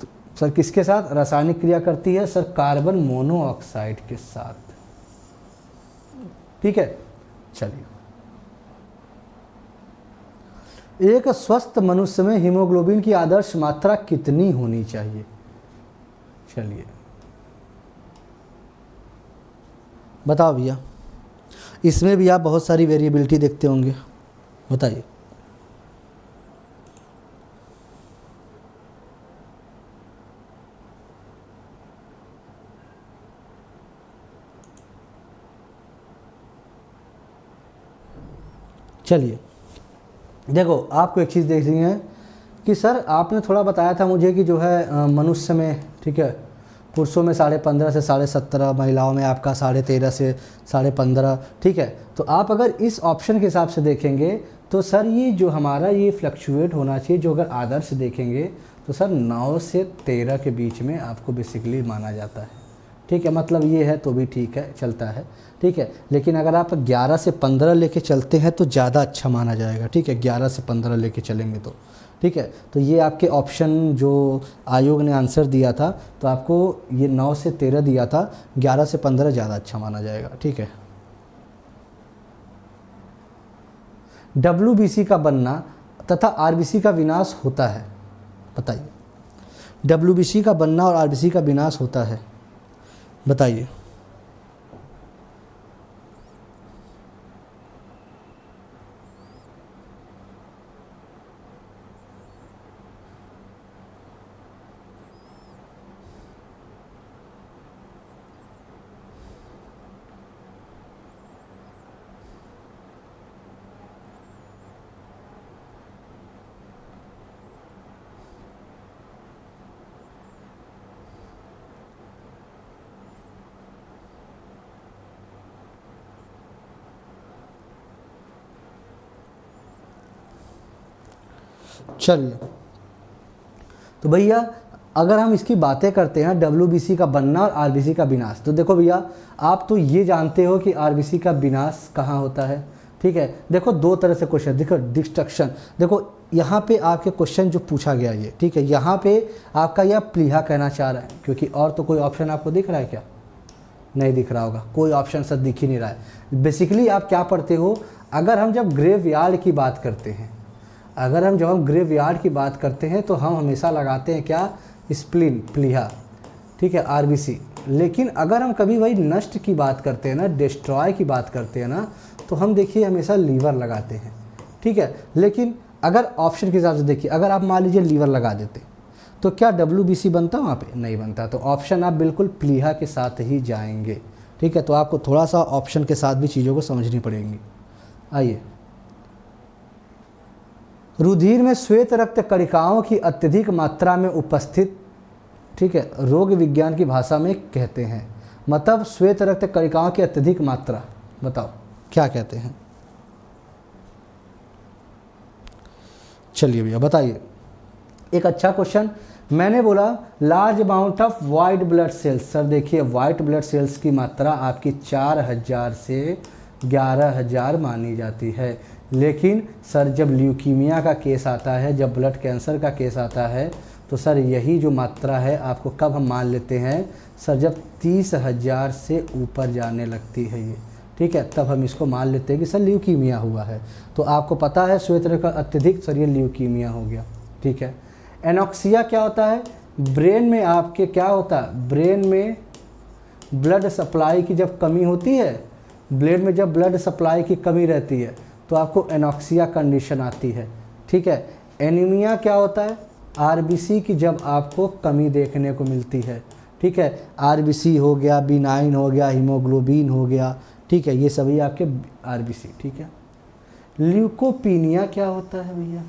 S1: तो सर किसके साथ रासायनिक क्रिया करती है? सर कार्बन मोनोऑक्साइड के साथ, ठीक है। चलिए, एक स्वस्थ मनुष्य में हीमोग्लोबिन की आदर्श मात्रा कितनी होनी चाहिए? चलिए बताओ भैया, इसमें भी आप बहुत सारी वेरिएबिलिटी देखते होंगे, बताइए। चलिए देखो, आपको एक चीज़ देखनी है कि सर आपने थोड़ा बताया था मुझे कि जो है मनुष्य में, ठीक है, पुरुषों में 15.5 से 17.5, महिलाओं में आपका 13.5 से 15.5, ठीक है। तो आप अगर इस ऑप्शन के हिसाब से देखेंगे तो सर ये जो हमारा ये फ्लक्चुएट होना चाहिए, जो अगर आदर्श देखेंगे तो सर 9 से 13 के बीच में आपको बेसिकली माना जाता है, ठीक है। मतलब ये है तो भी ठीक है, चलता है, ठीक है। लेकिन अगर आप 11 से 15 लेके चलते हैं तो ज़्यादा अच्छा माना जाएगा, ठीक है, 11 से 15 लेके चलेंगे तो, ठीक है। तो ये आपके ऑप्शन जो आयोग ने आंसर दिया था, तो आपको ये 9 से 13 दिया था, 11 से 15 ज़्यादा अच्छा माना जाएगा, ठीक है। WBC का बनना तथा RBC का विनाश होता है, बताइए। WBC का बनना और RBC का विनाश होता है, बताइए। चलिए, तो भैया अगर हम इसकी बातें करते हैं WBC का बनना और RBC का विनाश, तो देखो भैया आप तो ये जानते हो कि RBC का विनाश कहाँ होता है, ठीक है। देखो दो तरह से क्वेश्चन, देखो डिस्ट्रक्शन, देखो यहाँ पे आपके क्वेश्चन जो पूछा गया ये, ठीक है, यहाँ पे आपका यह प्लीहा कहना चाह रहा है, क्योंकि और तो कोई ऑप्शन आपको दिख रहा है क्या? नहीं दिख रहा होगा, कोई ऑप्शन सर दिख ही नहीं रहा है। बेसिकली आप क्या पढ़ते हो, अगर हम जब ग्रेवयार्ड की बात करते हैं, जब हम ग्रेवयार्ड की बात करते हैं तो हम हमेशा लगाते हैं क्या? स्प्लीन, प्लीहा, ठीक है, RBC। लेकिन अगर हम कभी वही नष्ट की बात करते हैं ना, डिस्ट्रॉय की बात करते हैं ना, तो हम देखिए हमेशा लीवर लगाते हैं, ठीक है। लेकिन अगर ऑप्शन के हिसाब से देखिए, अगर आप मान लीजिए लीवर लगा देते तो क्या WBC बनता वहाँ पे? नहीं बनता। तो ऑप्शन आप बिल्कुल प्लीहा के साथ ही जाएंगे, ठीक है। तो आपको थोड़ा सा ऑप्शन के साथ भी चीज़ों को समझनी पड़ेंगी। आइए, रुधिर में श्वेत रक्त कणिकाओं की अत्यधिक मात्रा में उपस्थित, ठीक है, रोग विज्ञान की भाषा में कहते हैं, मतलब श्वेत रक्त कणिकाओं की अत्यधिक मात्रा, बताओ क्या कहते हैं? चलिए भैया बताइए। एक अच्छा क्वेश्चन, मैंने बोला large amount of white blood sales. Sir देखिए वाइट ब्लड सेल्स की मात्रा आपकी 4000 से 11000 मानी जाती है। लेकिन सर जब ल्यूकीमिया का केस आता है, जब ब्लड कैंसर का केस आता है, तो सर यही जो मात्रा है आपको कब हम मान लेते हैं? सर जब 30,000 से ऊपर जाने लगती है ये, ठीक है, तब हम इसको मान लेते हैं कि सर ल्यूकीमिया हुआ है। तो आपको पता है श्वेत रक्त का अत्यधिक, सर ये ल्यूकीमिया हो गया, ठीक है। एनोक्सिया क्या होता है? ब्रेन में आपके क्या होता है? ब्रेन में ब्लड सप्लाई की जब कमी होती है, ब्रेन में जब ब्लड सप्लाई की कमी रहती है तो आपको एनोक्सिया कंडीशन आती है, ठीक है। एनीमिया क्या होता है? RBC की जब आपको कमी देखने को मिलती है, ठीक है। RBC हो गया, B9 हो गया, हीमोग्लोबिन हो गया, ठीक है, ये सभी आपके RBC, ठीक है। ल्यूकोपीनिया क्या होता है भैया?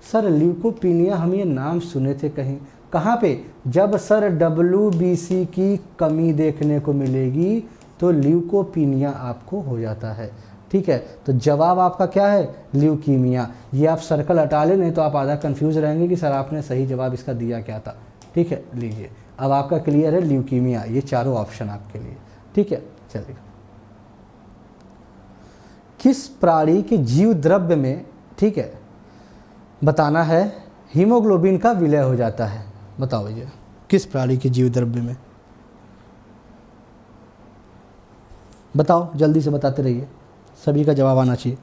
S1: सर ल्यूकोपीनिया हम ये नाम सुने थे कहीं, कहाँ पे? जब सर WBC की कमी देखने को मिलेगी तो ल्यूकोपीनिया आपको हो जाता है, ठीक है। तो जवाब आपका क्या है? ल्यूकीमिया। ये आप सर्कल हटा लें, नहीं तो आप आधा कंफ्यूज रहेंगे कि सर आपने सही जवाब इसका दिया क्या था, ठीक है। लीजिए अब आपका क्लियर है ल्यूकीमिया, ये चारों ऑप्शन आपके लिए, ठीक है। चलिए, किस प्राणी के जीव द्रव्य में, ठीक है, बताना है हीमोग्लोबिन का विलय हो जाता है? बताओ भैया किस प्राणी के जीव द्रव्य में? बताओ जल्दी से बताते रहिए, सभी का जवाब आना चाहिए।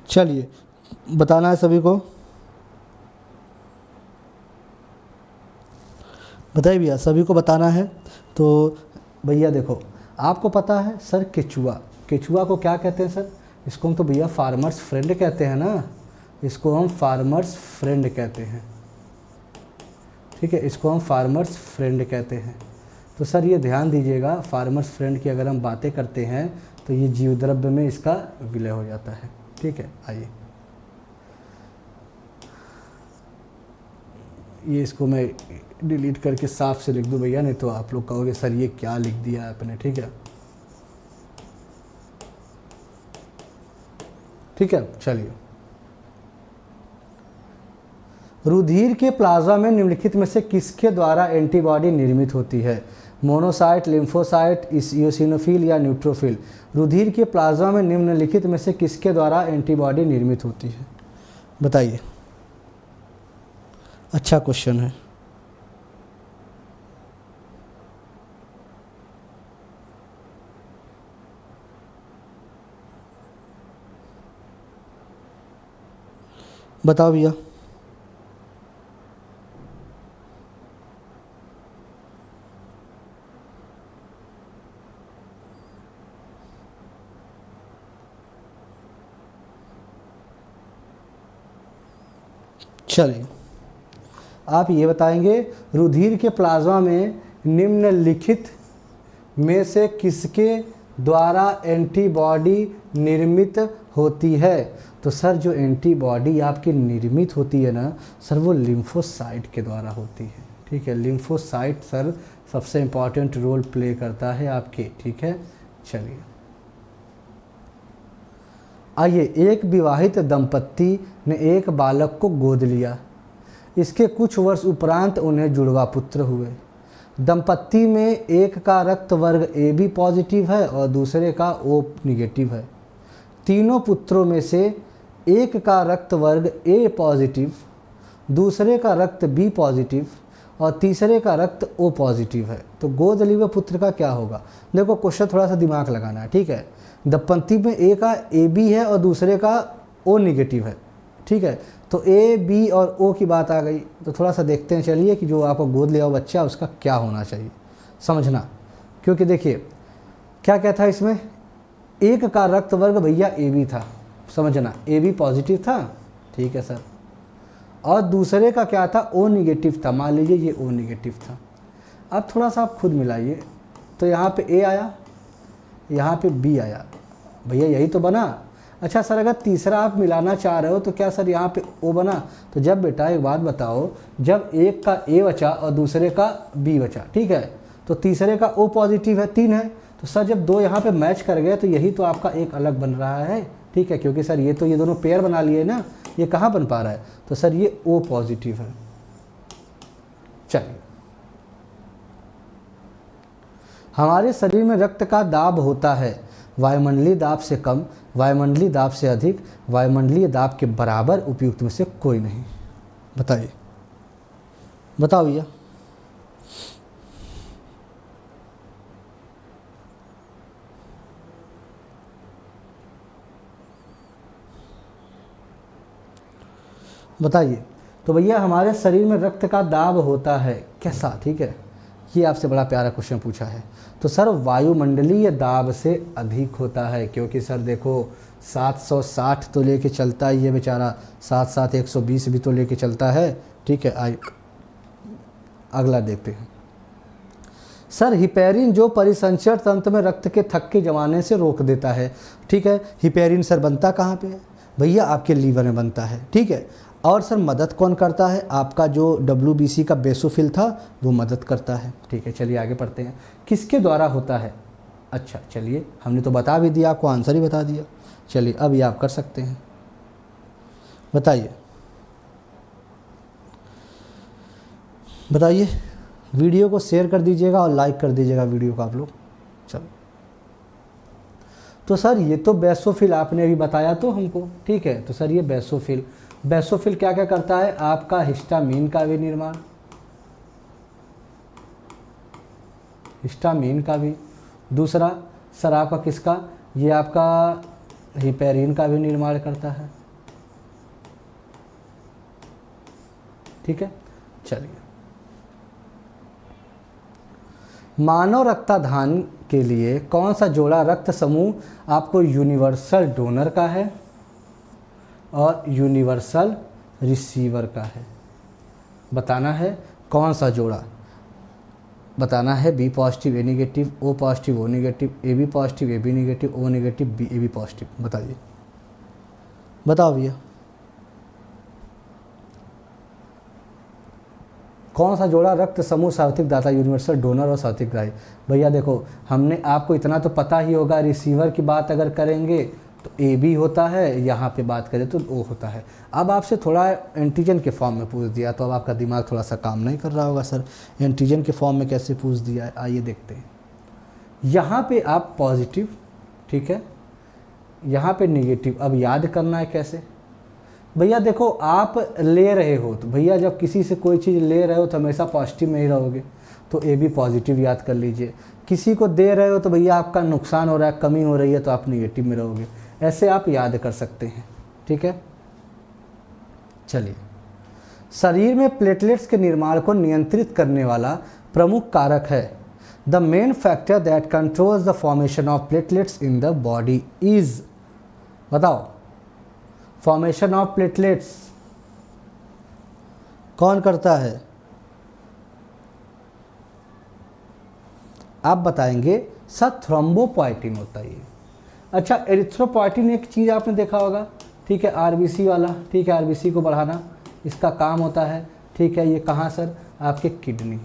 S1: चलिए बताना है सभी को, बताइए भैया, सभी को बताना है। तो भैया देखो आपको पता है सर केचुआ, केचुआ को क्या कहते हैं सर? इसको हम तो भैया फार्मर्स फ्रेंड कहते हैं ना, इसको हम फार्मर्स फ्रेंड कहते हैं, ठीक है, इसको हम फार्मर्स फ्रेंड कहते हैं। तो सर ये ध्यान दीजिएगा, फार्मर्स फ्रेंड की अगर हम बातें करते हैं तो ये जीवद्रव्य में इसका विलय हो जाता है, ठीक है। आइए ये इसको मैं डिलीट करके साफ से लिख दूं भैया, नहीं तो आप लोग कहोगे सर ये क्या लिख दिया आपने, ठीक है, ठीक है। चलिए रुधिर के प्लाज्मा में निम्नलिखित में से किसके द्वारा एंटीबॉडी निर्मित होती है? मोनोसाइट, लिम्फोसाइट, इसिनोफिल या न्यूट्रोफिल? रुधिर के प्लाज्मा में निम्नलिखित में से किसके द्वारा एंटीबॉडी निर्मित होती है? बताइए। अच्छा क्वेश्चन है। बताओ भैया। चलिए, आप ये बताएंगे रुधिर के प्लाज्मा में निम्नलिखित में से किसके द्वारा एंटीबॉडी निर्मित होती है? तो सर जो एंटीबॉडी आपकी निर्मित होती है ना सर, वो लिम्फोसाइट के द्वारा होती है। ठीक है, लिम्फोसाइट सर सबसे इम्पॉर्टेंट रोल प्ले करता है आपके। ठीक है, चलिए आइए। एक विवाहित दंपत्ति ने एक बालक को गोद लिया। इसके कुछ वर्ष उपरांत उन्हें जुड़वा पुत्र हुए। दंपत्ति में एक का रक्त वर्ग AB पॉजिटिव है और दूसरे का O निगेटिव है। तीनों पुत्रों में से एक का रक्त वर्ग A पॉजिटिव, दूसरे का रक्त B पॉजिटिव और तीसरे का रक्त O पॉजिटिव है। तो गोद लिए हुए पुत्र का क्या होगा? देखो क्वेश्चन थोड़ा सा दिमाग लगाना है। ठीक है, दंपत्ति में एक का AB है और दूसरे का O निगेटिव है। ठीक है, तो A, B और O की बात आ गई। तो थोड़ा सा देखते हैं चलिए कि जो आपको गोद लिया हुआ बच्चा उसका क्या होना चाहिए, समझना। क्योंकि देखिए क्या क्या था इसमें, एक का रक्त वर्ग भैया AB था, समझना, AB पॉजिटिव था। ठीक है सर, और दूसरे का क्या था, O निगेटिव था। मान लीजिए ये O निगेटिव था। अब थोड़ा सा आप खुद मिलाइए, तो यहाँ पे A आया, यहाँ पे B आया, भैया यही तो बना। अच्छा सर, अगर तीसरा आप मिलाना चाह रहे हो तो क्या सर यहाँ पे O बना? तो जब बेटा एक बात बताओ, जब एक का A बचा और दूसरे का B बचा, ठीक है, तो तीसरे का O पॉजिटिव है, 3 है, तो सर जब दो यहाँ पे मैच कर गए तो यही तो आपका एक अलग बन रहा है। ठीक है, क्योंकि सर ये तो ये दोनों पेयर बना लिए ना, ये कहाँ बन पा रहा है? तो सर ये O पॉजिटिव है। चलिए, हमारे शरीर में रक्त का दाब होता है वायुमंडलीय दाब से कम, वायुमंडलीय दाब से अधिक, वायुमंडलीय दाब के बराबर, उपयुक्त में से कोई नहीं। बताइए, बताओ भैया। बताइए। तो भैया हमारे शरीर में रक्त का दाब होता है कैसा? ठीक है, ये आपसे बड़ा प्यारा क्वेश्चन पूछा है। तो सर वायुमंडलीय दाब से अधिक होता है, क्योंकि सर देखो 760 तो लेके चलता ही है बेचारा, 7 120 भी तो लेके चलता है। ठीक है, आइए अगला देखते हैं। सर हिपेरिन जो परिसंचरण तंत्र में रक्त के थक्के जमाने से रोक देता है। ठीक है, हिपेरिन सर बनता कहाँ पे है? भैया आपके लीवर में बनता है। ठीक है, और सर मदद कौन करता है? आपका जो WBC का बेसोफिल था वो मदद करता है। ठीक है, चलिए आगे पढ़ते हैं। किसके द्वारा होता है? अच्छा चलिए, हमने तो बता भी दिया, आपको आंसर ही बता दिया। चलिए अब ये आप कर सकते हैं, बताइए बताइए। वीडियो को शेयर कर दीजिएगा और लाइक कर दीजिएगा वीडियो को आप लोग। चलो, तो सर ये तो बेसोफिल आपने अभी बताया तो हमको। ठीक है, तो सर ये बेसोफिल, बेसोफिल क्या क्या करता है? आपका हिस्टामीन का भी निर्माण, हिस्टामीन का भी। दूसरा सर आपका किसका? ये आपका हिपेरिन का भी निर्माण करता है। ठीक है, चलिए। मानव रक्तदान के लिए कौन सा जोड़ा रक्त समूह आपको यूनिवर्सल डोनर का है और यूनिवर्सल रिसीवर का है? बताना है कौन सा जोड़ा, बताना है। B positive A negative, O positive O negative, A B positive A B negative, O negative B A B positive. बताइए, बताओ भैया कौन सा जोड़ा रक्त समूह सार्वत्रिक दाता, यूनिवर्सल डोनर और सार्वत्रिक ग्राही? भैया देखो, हमने आपको इतना तो पता ही होगा, रिसीवर की बात अगर करेंगे तो ए बी होता है, यहाँ पे बात करें तो ओ होता है। अब आपसे थोड़ा एंटीजन के फॉर्म में पूछ दिया तो अब आपका दिमाग थोड़ा सा काम नहीं कर रहा होगा, सर एंटीजन के फॉर्म में कैसे पूछ दिया है, आइए देखते हैं। यहाँ पे आप पॉजिटिव, ठीक है, यहाँ पे नेगेटिव। अब याद करना है कैसे भैया, देखो आप ले रहे हो तो भैया जब किसी से कोई चीज़ ले रहे हो तो हमेशा पॉजिटिव में ही रहोगे, तो ए बी पॉजिटिव याद कर लीजिए। किसी को दे रहे हो तो भैया आपका नुकसान हो रहा है, कमी हो रही है, तो आप नेगेटिव में रहोगे। ऐसे आप याद कर सकते हैं, ठीक है। चलिए, शरीर में प्लेटलेट्स के निर्माण को नियंत्रित करने वाला प्रमुख कारक है। The main factor that controls the formation of platelets in the body is, बताओ फॉर्मेशन ऑफ प्लेटलेट्स कौन करता है? आप बताएंगे सर थ्रोम्बोपोएटिन होता है ये। अच्छा, एरिथ्रोपोएटिन एक चीज़ आपने देखा होगा, ठीक है, आरबीसी वाला, ठीक है, आरबीसी को बढ़ाना इसका काम होता है, ठीक है। ये कहाँ सर? आपके किडनी,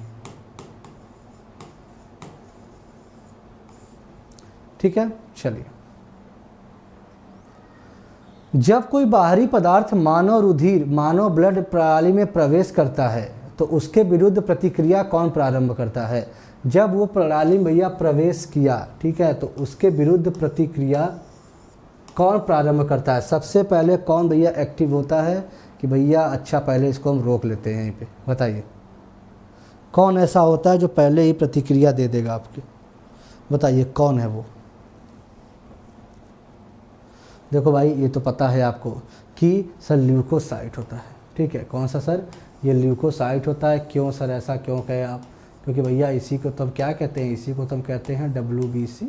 S1: ठीक है। चलिए, जब कोई बाहरी पदार्थ मानव रुधिर, मानव ब्लड प्रणाली में प्रवेश करता है तो उसके विरुद्ध प्रतिक्रिया कौन प्रारंभ करता है? जब वो प्रणाली में भैया प्रवेश किया, ठीक है, तो उसके विरुद्ध प्रतिक्रिया कौन प्रारंभ करता है? सबसे पहले कौन भैया एक्टिव होता है कि भैया अच्छा पहले इसको हम रोक लेते हैं यहीं पे, बताइए कौन ऐसा होता है जो पहले ही प्रतिक्रिया दे देगा आपकी? बताइए कौन है वो? देखो भाई, ये तो पता है आपको कि सर ल्यूकोसाइट होता है, ठीक है। कौन सा सर? ये ल्यूकोसाइट होता है। क्यों सर, ऐसा क्यों कहे आप? क्योंकि भैया इसी को तो हम क्या कहते हैं? इसी को तो हम कहते हैं WBC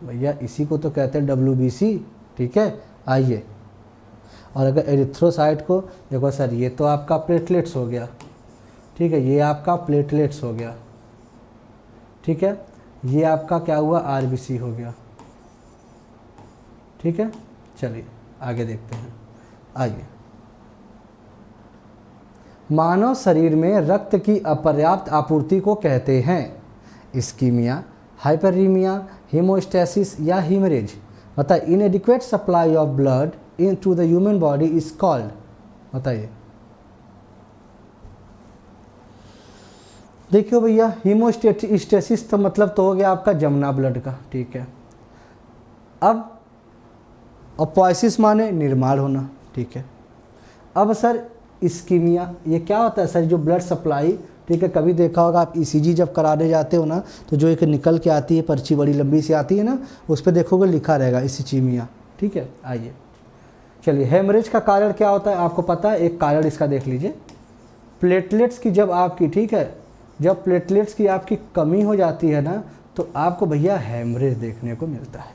S1: भैया, इसी को तो कहते हैं WBC, ठीक है। आइए, और अगर एरिथ्रोसाइट को देखो सर, ये तो आपका प्लेटलेट्स हो गया, ठीक है, ये आपका प्लेटलेट्स हो गया, ठीक है। ये आपका क्या हुआ? RBC हो गया, ठीक है। चलिए आगे देखते हैं, आइए। मानव शरीर में रक्त की अपर्याप्त आपूर्ति को कहते हैं इस्कीमिया, हाइपररीमिया, हीमोस्टैसिस या हीमरेज। बताइए, इनएडिक्वेट supply of blood into the human body is called, बताइए। देखियो भैया, हीमोस्टैसिस तो मतलब तो हो गया आपका जमना ब्लड का, ठीक है। अब अपोइसिस माने निर्माण होना, ठीक है। अब सर इस्कीमिया, ये क्या होता है सर? जो ब्लड सप्लाई, ठीक है, कभी देखा होगा आप ECG जब कराने जाते हो ना, तो जो एक निकल के आती है पर्ची, बड़ी लंबी सी आती है ना, उस पर देखोगे लिखा रहेगा इस्कीमिया, ठीक है। आइए, चलिए, हेमरेज का कारण क्या होता है आपको पता है? एक कारण इसका देख लीजिए, प्लेटलेट्स की जब आपकी, ठीक है, जब प्लेटलेट्स की आपकी कमी हो जाती है ना, तो आपको भैया हेमरेज देखने को मिलता है,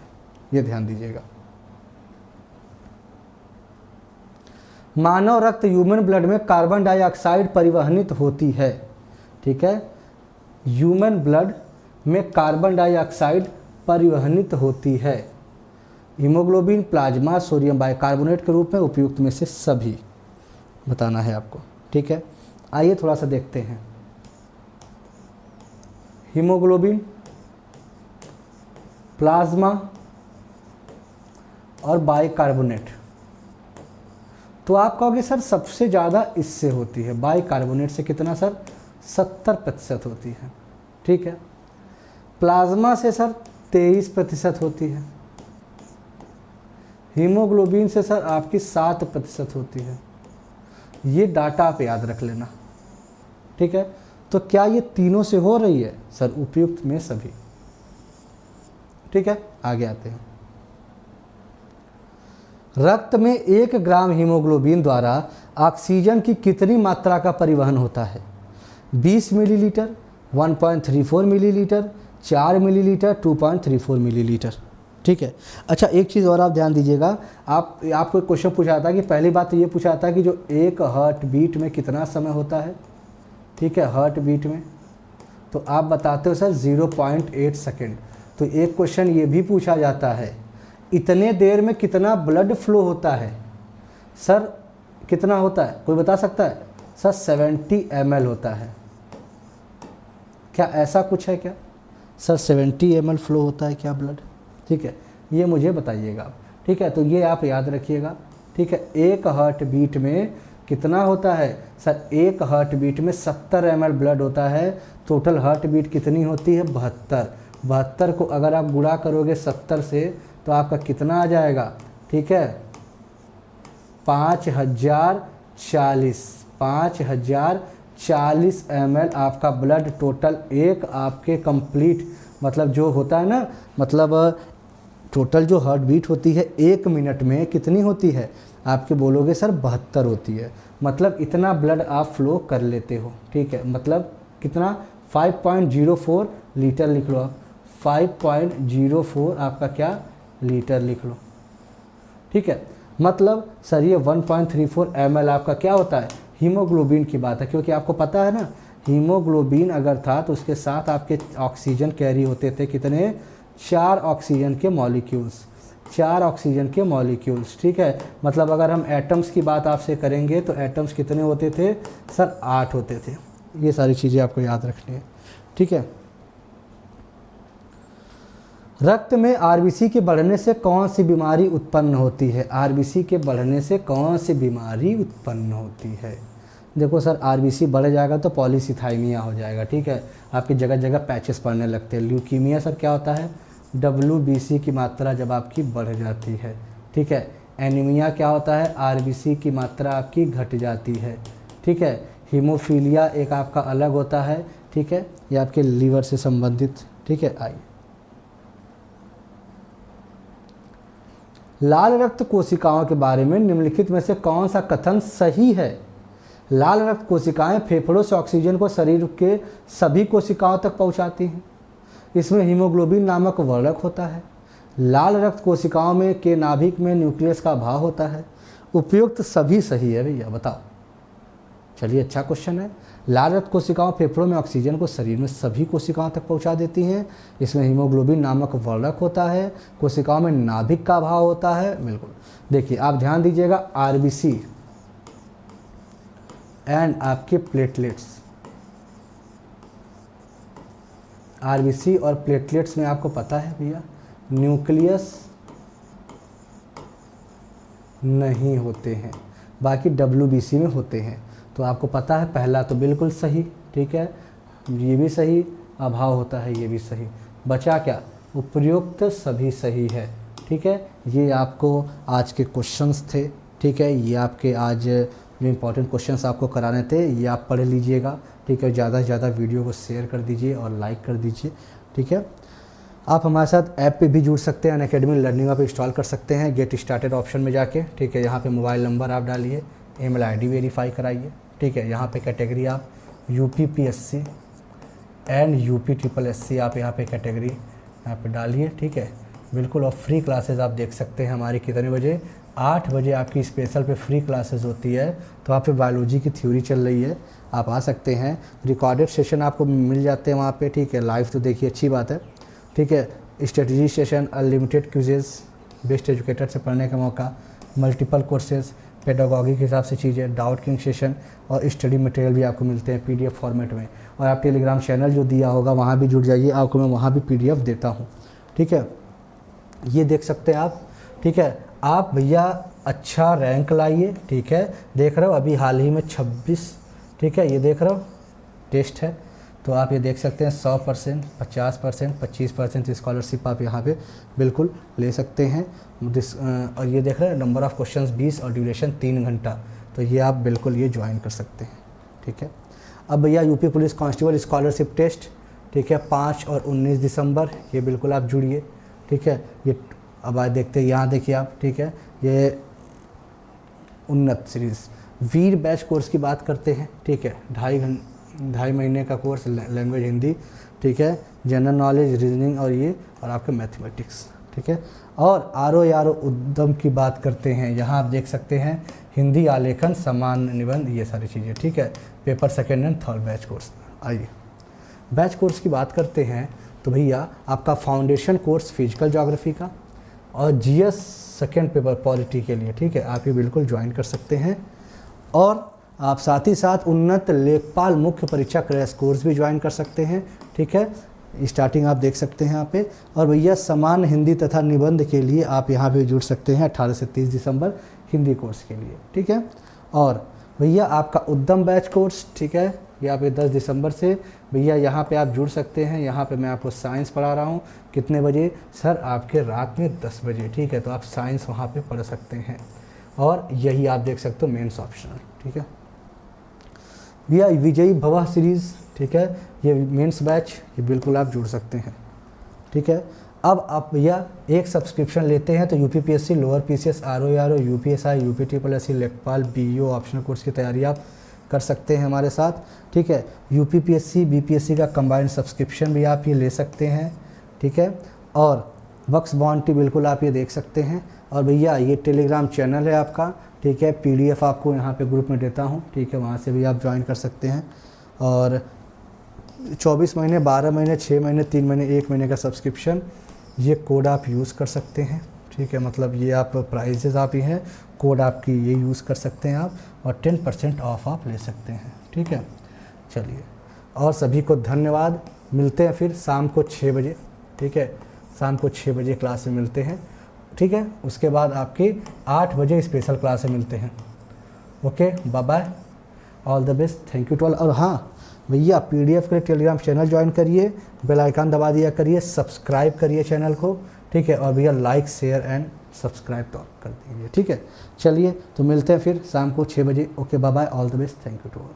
S1: ये ध्यान दीजिएगा। मानव रक्त, ह्यूमन ब्लड में कार्बन डाइऑक्साइड परिवहनित होती है, ठीक है। ह्यूमन ब्लड में कार्बन डाइऑक्साइड परिवहनित होती है। हीमोग्लोबिन, प्लाज्मा, सोडियम बाइकार्बोनेट के रूप में उपयुक्त में से सभी बताना है आपको, ठीक है। आइए थोड़ा सा देखते हैं। हीमोग्लोबिन, प्लाज्मा और बाइकार्बोनेट, तो आप कहोगे सर सबसे ज़्यादा इससे होती है, बाइकार्बोनेट से कितना सर? 70% होती है, ठीक है। प्लाज्मा से सर 23% होती है। हीमोग्लोबिन से सर आपकी 7% होती है। ये डाटा आप याद रख लेना, ठीक है। तो क्या ये तीनों से हो रही है सर? उपयुक्त में सभी, ठीक है। आगे आते हैं। रक्त में 1 ग्राम हीमोग्लोबिन द्वारा ऑक्सीजन की कितनी मात्रा का परिवहन होता है? 20 मिलीलीटर, 1.34 मिलीलीटर, 4 मिलीलीटर, 2.34 मिलीलीटर, ठीक है। अच्छा, एक चीज़ और आप ध्यान दीजिएगा, आपको एक क्वेश्चन पूछा था कि पहली बात तो ये पूछा था कि जो एक हार्ट बीट में कितना समय होता है, ठीक है, हार्ट बीट में, तो आप बताते हो सर 0.8 सेकेंड। तो एक क्वेश्चन ये भी पूछा जाता है, इतने देर में कितना ब्लड फ्लो होता है? सर कितना होता है, कोई बता सकता है? सर 70 ml होता है। क्या ऐसा कुछ है क्या सर? 70 ml फ्लो होता है क्या ब्लड, ठीक है। ये मुझे बताइएगा। ठीक है, तो ये आप याद रखिएगा। ठीक है, एक हार्ट बीट में कितना होता है सर? एक हार्ट बीट में 70 ml ब्लड होता है। टोटल हार्ट बीट कितनी होती है? 72। 72 को अगर आप गुणा करोगे 70 से तो आपका कितना आ जाएगा? ठीक है, 5040। 5040 ml आपका ब्लड टोटल एक आपके कंप्लीट, मतलब जो होता है ना, मतलब टोटल जो हार्ट बीट होती है 1 मिनट में कितनी होती है? आपके बोलोगे सर 72 होती है। मतलब इतना ब्लड आप फ्लो कर लेते हो। ठीक है, मतलब कितना? 5.04 लीटर लिख लो आप। 5.04 आपका क्या? लीटर लिख लो। ठीक है, मतलब सर ये 1.34 ml आपका क्या होता है? हीमोग्लोबिन की बात है, क्योंकि आपको पता है ना, हीमोग्लोबिन अगर था तो उसके साथ आपके ऑक्सीजन कैरी होते थे कितने? 4 ऑक्सीजन के मॉलिक्यूल्स। 4 ऑक्सीजन के मॉलिक्यूल्स। ठीक है, मतलब अगर हम एटम्स की बात आपसे करेंगे तो एटम्स कितने होते थे सर? 8 होते थे। ये सारी चीज़ें आपको याद रखनी है। ठीक है, रक्त में आरबीसी के बढ़ने से कौन सी बीमारी उत्पन्न होती है? आरबीसी के बढ़ने से कौन सी बीमारी उत्पन्न होती है? देखो सर, आरबीसी बढ़ जाएगा तो पॉलीसिथाइमिया हो जाएगा। ठीक है, आपकी जगह जगह पैचेस पड़ने लगते हैं। ल्यूकीमिया सर क्या होता है? WBC की मात्रा जब आपकी बढ़ जाती है। ठीक है, एनीमिया क्या होता है? आरबीसी की मात्रा आपकी घट जाती है। ठीक है, हीमोफीलिया एक आपका अलग होता है। ठीक है, ये आपके लीवर से संबंधित। ठीक है, आइए, लाल रक्त कोशिकाओं के बारे में निम्नलिखित में से कौन सा कथन सही है? लाल रक्त कोशिकाएं फेफड़ों से ऑक्सीजन को शरीर के सभी कोशिकाओं तक पहुंचाती हैं। इसमें हीमोग्लोबिन नामक वर्णक होता है। लाल रक्त कोशिकाओं में के नाभिक में न्यूक्लियस का अभाव होता है। उपयुक्त सभी सही है भैया, बताओ। चलिए, अच्छा क्वेश्चन है। लाल रक्त कोशिकाओं फेफड़ों में ऑक्सीजन को शरीर में सभी कोशिकाओं तक पहुंचा देती हैं। इसमें हीमोग्लोबिन नामक वर्णक होता है। कोशिकाओं में नाभिक का अभाव होता है। बिल्कुल, देखिए आप ध्यान दीजिएगा, आरबीसी एंड आपके प्लेटलेट्स, आरबीसी और प्लेटलेट्स में आपको पता है भैया न्यूक्लियस नहीं होते हैं, बाकी WBC में होते हैं। तो आपको पता है, पहला तो बिल्कुल सही। ठीक है, ये भी सही, अभाव होता है, ये भी सही। बचा क्या? उपयुक्त सभी सही है। ठीक है, ये आपको आज के क्वेश्चंस थे। ठीक है, ये आपके आज जो इम्पोर्टेंट क्वेश्चंस आपको कराने थे ये आप पढ़ लीजिएगा। ठीक है, ज़्यादा से ज़्यादा वीडियो को शेयर कर दीजिए और लाइक कर दीजिए। ठीक है, आप हमारे साथ ऐप पे भी जुड़ सकते हैं, अनअकैडमी लर्निंग ऐप इंस्टॉल कर सकते हैं गेट स्टार्टेड ऑप्शन में जाके। ठीक है, यहाँ पे मोबाइल नंबर आप डालिए, ईमेल आईडी वेरीफाई कराइए। ठीक है, यहाँ पे कैटेगरी आप UPPSC एंड UPSSC आप यहाँ पे कैटेगरी यहाँ पे डालिए। ठीक है, बिल्कुल। और फ्री क्लासेस आप देख सकते हैं हमारी कितने बजे? 8 बजे आपकी स्पेशल पे फ्री क्लासेस होती है। तो वहाँ पे बायोलॉजी की थ्योरी चल रही है, आप आ सकते हैं। रिकॉर्डेड सेशन आपको मिल जाते हैं वहाँ पे। ठीक है, लाइव तो देखिए, अच्छी बात है। ठीक है, strategy session, unlimited quizzes, best educator से पढ़ने का मौका, मल्टीपल कोर्सेज, पेडागॉगी के हिसाब से चीज़ें, डाउट किंग सेशन और स्टडी मटेरियल भी आपको मिलते हैं PDF फॉर्मेट में। और आप टेलीग्राम चैनल जो दिया होगा वहाँ भी जुड़ जाइए, आपको मैं वहाँ भी PDF देता हूँ। ठीक है, ये देख सकते हैं आप। ठीक है, आप भैया अच्छा रैंक लाइए। ठीक है, देख रहे हो अभी हाल ही में 26, ठीक है, ये देख रहे हो टेस्ट है, तो आप ये देख सकते हैं 100%, 50%, 25% स्कॉलरशिप आप यहाँ पे बिल्कुल ले सकते हैं। और ये देख रहे हैं नंबर ऑफ़ क्वेश्चंस 20 और ड्यूरेशन 3 घंटा, तो ये आप बिल्कुल ये ज्वाइन कर सकते हैं। ठीक है, अब भैया UP police constable scholarship test, ठीक है, 5 और 19 दिसंबर, ये बिल्कुल आप जुड़िए। ठीक है, ये अब आज देखते हैं, यहाँ देखिए आप। ठीक है, ये उन्नत सीरीज़ वीर बैच कोर्स की बात करते हैं। ठीक है, 2.5 महीने का कोर्स, लैंग्वेज हिंदी। ठीक है, जनरल नॉलेज, रीजनिंग और ये और आपके मैथमेटिक्स। ठीक है, और आरो उद्यम की बात करते हैं, यहाँ आप देख सकते हैं हिंदी आलेखन, सामान्य निबंध, ये सारी चीज़ें। ठीक है, paper 2nd and 3rd batch course. आइए बैच कोर्स की बात करते हैं, तो भैया आपका फाउंडेशन कोर्स फिजिकल ज्योग्राफी का और GS 2nd पेपर पॉलिटी के लिए। ठीक है, आप ये बिल्कुल ज्वाइन कर सकते हैं। और आप साथ ही साथ उन्नत लेखपाल मुख्य परीक्षा क्रैश कोर्स भी ज्वाइन कर सकते हैं। ठीक है, स्टार्टिंग आप देख सकते हैं यहाँ पे। और भैया समान हिंदी तथा निबंध के लिए आप यहाँ पे जुड़ सकते हैं 18 से 30 दिसंबर हिंदी कोर्स के लिए, ठीक है। और भैया आपका उद्यम बैच कोर्स, ठीक है, यहाँ पे 10 दिसंबर से भैया यहाँ पे आप जुड़ सकते हैं। यहाँ पे मैं आपको साइंस पढ़ा रहा हूँ। कितने बजे सर? आपके रात में 10 बजे, ठीक है। तो आप साइंस वहाँ पे पढ़ सकते हैं। और यही आप देख सकते हो मेंस ऑप्शनल, ठीक है भैया। विजयी भवा सीरीज़, ठीक है, ये मेंस बैच, ये बिल्कुल आप जुड़ सकते हैं, ठीक है। अब आप भैया एक सब्सक्रिप्शन लेते हैं तो UPPSC, lower PCS, RO, UPSI, यूपीट्रिपलएससी, लेखपाल, बीईओ ऑप्शनल कोर्स की तैयारी आप कर सकते हैं हमारे साथ, ठीक है। यूपीपीएससी, बीपीएससी का कंबाइंड सब्सक्रिप्शन भी आप ये ले सकते हैं, ठीक है। और बक्स बाउंटी बिल्कुल आप ये देख सकते हैं। और भैया ये टेलीग्राम चैनल है आपका, ठीक है, पीडीएफ आपको यहाँ पे ग्रुप में देता हूँ, ठीक है, वहाँ से भी आप ज्वाइन कर सकते हैं। और 24 महीने, 12 महीने, 6 महीने, 3 महीने, 1 महीने का सब्सक्रिप्शन, ये कोड आप यूज़ कर सकते हैं, ठीक है। मतलब ये आप प्राइजेज़ आप ही हैं, कोड आपकी ये यूज़ कर सकते हैं आप, और 10% ऑफ आप ले सकते हैं, ठीक है। चलिए, और सभी को धन्यवाद। मिलते हैं फिर शाम को 6 बजे, ठीक है, शाम को 6 बजे क्लास में मिलते हैं, ठीक है। उसके बाद आपकी 8 बजे स्पेशल क्लास में मिलते हैं। Okay, bye bye, all the best, thank you to all. और हाँ भैया, पीडीएफ के लिए टेलीग्राम चैनल ज्वाइन करिए, बेल आइकन दबा दिया करिए, सब्सक्राइब करिए चैनल को, ठीक है। और भैया लाइक, शेयर एंड सब्सक्राइब तो कर दीजिए, ठीक है। चलिए, तो मिलते हैं फिर शाम को 6 बजे। Okay, bye bye, all the best, thank you to all.